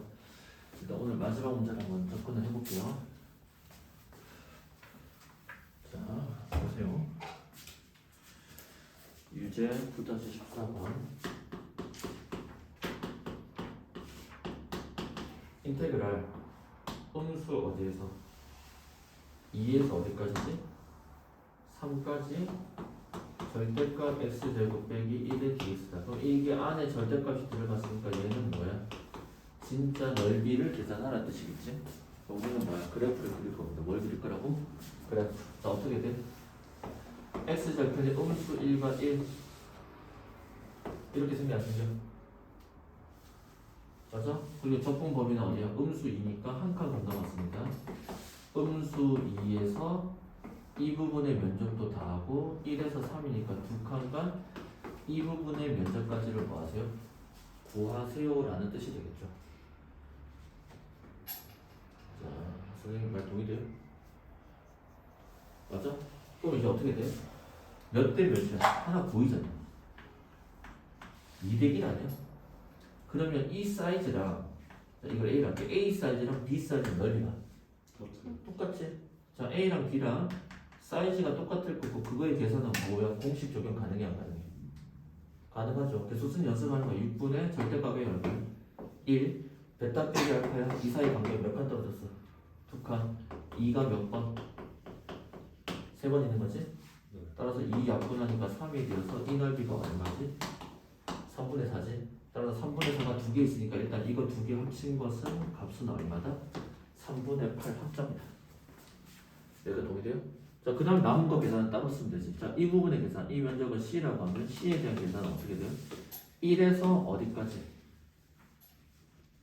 일단 오늘 마지막 문제를 한번 접근을 해볼게요. 자, 보세요. 유제 9-14번. 인테그랄 음수 어디에서? 2에서 어디까지지? 3까지 절대값 x제곱 빼기 1의 dx다. 그럼 이게 안에 절대값이 들어갔으니까 얘는 뭐야? 진짜 넓이를 계산하라는 뜻이겠지? 우리는 뭐야? 그래프를 그릴 겁니다. 뭘 그릴 거라고? 그래프. 자, 어떻게 돼? x절편의 음수 1과 1 이렇게 생겨 안 생겨? 맞아? 그리고 적분 범위는 어디야? 음수 2니까 한 칸 건너갔습니다. 음수 2에서 이 부분의 면적도 다하고 1에서 3이니까 두 칸간 이 부분의 면적까지를 뭐 하세요? 구하세요 라는 뜻이 되겠죠. 자, 선생님 말 동의돼요? 맞아? 그럼 이제 어떻게 돼? 몇 대 몇이야? 하나 보이잖아. 2대1 아니야? 그러면 이 사이즈랑 이걸 A랑 할게. A 사이즈랑 B 사이즈 넓이가 똑같지? 자, A랑 B랑 사이즈가 똑같을 거고 그거의 계산은 뭐야? 공식 적용 가능해 안 가능해? 가능하죠. 그래서 순 연습하는 거야. 6분의 절대값의 열분 1 베타 빼기 알파야. 이 사이 간격 몇 칸 떨어졌어? 2칸. 2가 몇 번? 3번 있는 거지? 따라서 2 약분하니까 3이 되어서 이 넓이가 얼마지? 3분의 4지? 따라서 3분의 4가 2개 있으니까 일단 이거 2개 합친 것은 값은 얼마다? 3분의 8 합자입니다. 여기가 동의돼요? 자, 그 다음 남은 거 계산은 따로 쓰면 되지. 자, 이 부분의 계산, 이 면적은 C라고 하면 C에 대한 계산은 어떻게 돼요? 1에서 어디까지?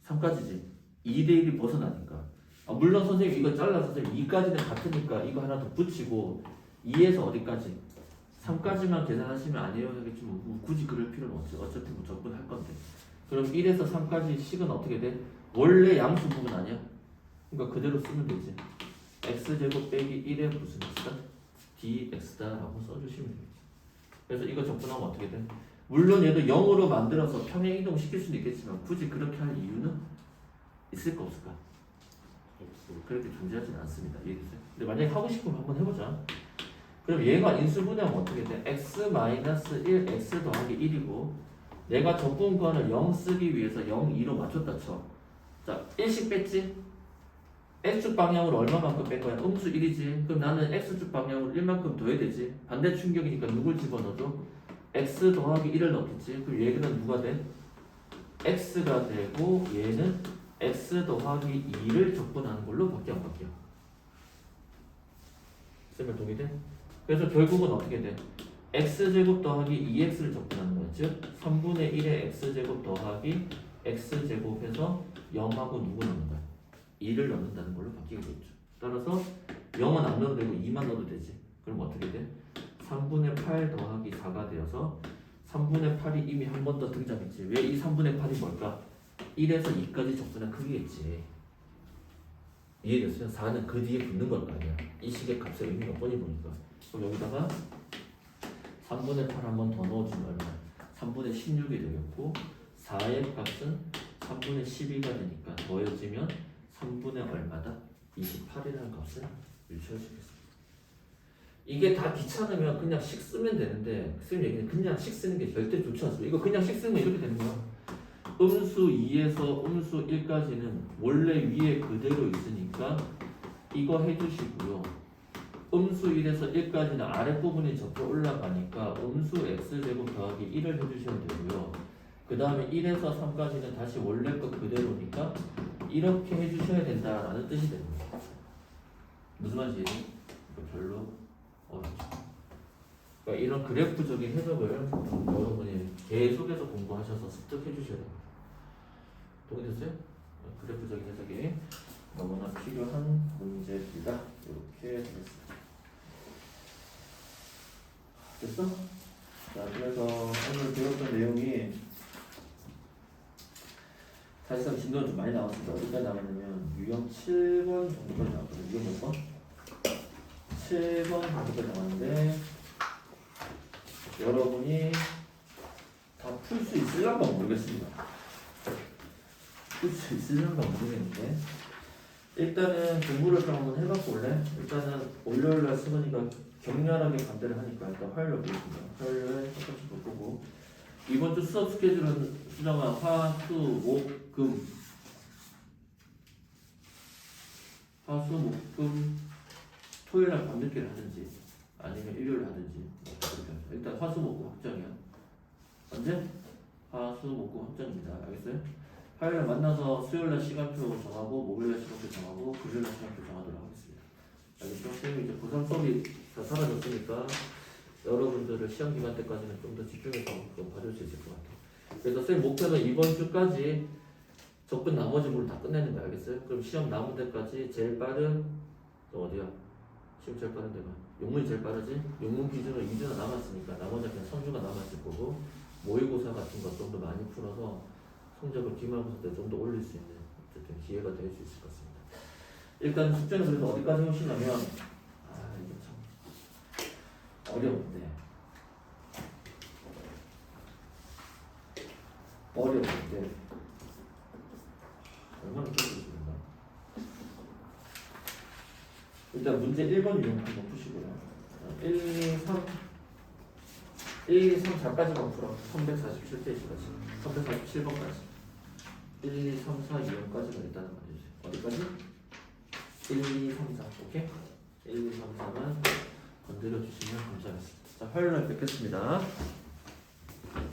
3까지지. 2대1이 벗어나니까. 물론 선생님 이거 잘라서 선생님 2까지는 같으니까 이거 하나 더 붙이고 2에서 어디까지? 3까지만 계산하시면 아니에요 하겠지만 뭐 굳이 그럴 필요는 없지. 어차피 뭐 적분할 건데. 그럼 1에서 3까지 식은 어떻게 돼? 원래 양수 부분 아니야? 그러니까 그대로 쓰면 되지. x제곱 빼기 1의 무슨 x다? dx다 라고 써주시면 되겠지. 그래서 이거 적분하면 어떻게 돼? 물론 얘도 0으로 만들어서 평행 이동 시킬 수는 있겠지만 굳이 그렇게 할 이유는 있을까 없을까? 그렇게 존재하지는 않습니다. 이해됐어요? 근데 만약에 하고 싶으면 한번 해보자. 그럼 얘가 인수분해하면 어떻게 돼? x-1 x 더하기 1이고 내가 적분권을 0 쓰기 위해서 0, 2로 맞췄다 쳐. 자, 1씩 뺐지? x축 방향으로 얼마만큼 뺀 거야? 음수 1이지. 그럼 나는 x축 방향으로 1만큼 더해야 되지. 반대 충격이니까 누굴 집어넣어줘? x 더하기 1을 넣겠지. 그럼 얘는 누가 돼? x가 되고 얘는 x 더하기 2를 적분하는 걸로 바뀌어 안 바뀌어? 쌤을 동의돼? 그래서 결국은 어떻게 돼? x제곱 더하기 2x를 적분하는 거야. 즉 3분의 1의 x제곱 더하기 x제곱해서 0하고 누구 넣는 거야? 2를 넣는다는 걸로 바뀌게 되죠. 따라서 0은 안 넣어도 되고 2만 넣어도 되지. 그럼 어떻게 돼? 3분의 8 더하기 4가 되어서 3분의 8이 이미 한 번 더 등장했지. 왜 이 3분의 8이 뭘까? 1에서 2까지 적분한 크기겠지. 이해됐어요? 4는 그 뒤에 붙는 걸 거 아니야. 이 식의 값의 의미가 뻔히 보니까. 그럼 여기다가 3분의 8 한 번 더 넣어주면 얼마? 3분의 16이 되겠고 4의 값은 3분의 12가 되니까 더해지면 3분의 얼마다? 28이라는 값을 유추해주겠습니다. 이게 다 귀찮으면 그냥 식 쓰면 되는데 선생님 얘기는 그냥 식 쓰는 게 절대 좋지 않습니다. 이거 그냥 식 쓰면 이렇게 되는 거야. 음수 2에서 음수 1까지는 원래 위에 그대로 있으니까 이거 해주시고요. 음수 1에서 1까지는 아랫부분이 접혀 올라가니까 음수 x제곱 더하기 1을 해주시면 되고요. 그 다음에 1에서 3까지는 다시 원래 거 그대로니까 이렇게 해주셔야 된다라는 뜻이 됩니다. 무슨 말인지 이해돼요? 별로 어렵죠. 그러니까 이런 그래프적인 해석을 여러분이 계속해서 공부하셔서 습득해 주셔야 됩니다. 동의됐어요? 그래프적인 해석이 너무나 필요한 문제입니다. 이렇게 됐습니다. 됐어? 자, 그래서 오늘 배웠던 내용이 사실상 진도는 좀 많이 나왔습니다. 어디까지 나왔냐면 유형 7번 정도까지 나왔거든요. 유형 몇 번? 7번 정도까지 나왔는데 여러분이 다 풀 수 있을란가 모르겠습니다. 풀 수 있을란가 모르겠는데 일단은 공부를 좀 한번 해갖고 올래? 일단은 월요일날 수건이가 격렬하게 반대를 하니까 일단 화요일로 보겠습니다. 화요일 첫 번째 거 보고 이번 주 수업 스케줄은 수정아 화, 수, 목, 금 화, 수, 목, 금 토요일날 밤늦게를 하든지 아니면 일요일 하든지 일단 화, 수, 목, 금 확정이야. 언제? 화, 수, 목, 금 확정입니다. 알겠어요? 화요일날 만나서 수요일날 시간표 정하고 목요일날 시간표 정하고 금요일날 시간표 정하도록 하겠습니다. 알겠죠? 선생님이 이제 고3 수업이 다 사라졌으니까 여러분들을 시험 기간 때까지는 좀 더 집중해서 좀 봐줄 수 있을 것 같아요. 그래서 선생님 목표는 이번 주까지 적분 나머지 부분 다 끝내는 거 알겠어요? 그럼 시험 남은 데까지 제일 빠른 어디야? 시험 제일 빠른 데가 용문이 제일 빠르지? 용문 기준으로 2주가 남았으니까 나머지 그냥 선주가 남았을 거고 모의고사 같은 거 좀 더 많이 풀어서 성적을 기말고사 때 좀 더 올릴 수 있는 어쨌든 기회가 될 수 있을 것 같습니다. 일단 숙제는 그래서 어디까지 해오시냐면 이거 참 어려운데 얼마나 풀어주시는가? 일단 문제 1번 유형 한번 푸시고요. 1, 2, 3 1, 2, 3 4까지만 풀어. 347페이지까지 347번까지 1, 2, 3, 4 유형까지만 일단은 봐주세요. 어디까지? 1, 2, 3, 4 오케이? 1, 2, 3, 4만 건드려 주시면 감사하겠습니다. 자, 화요일날 뵙겠습니다.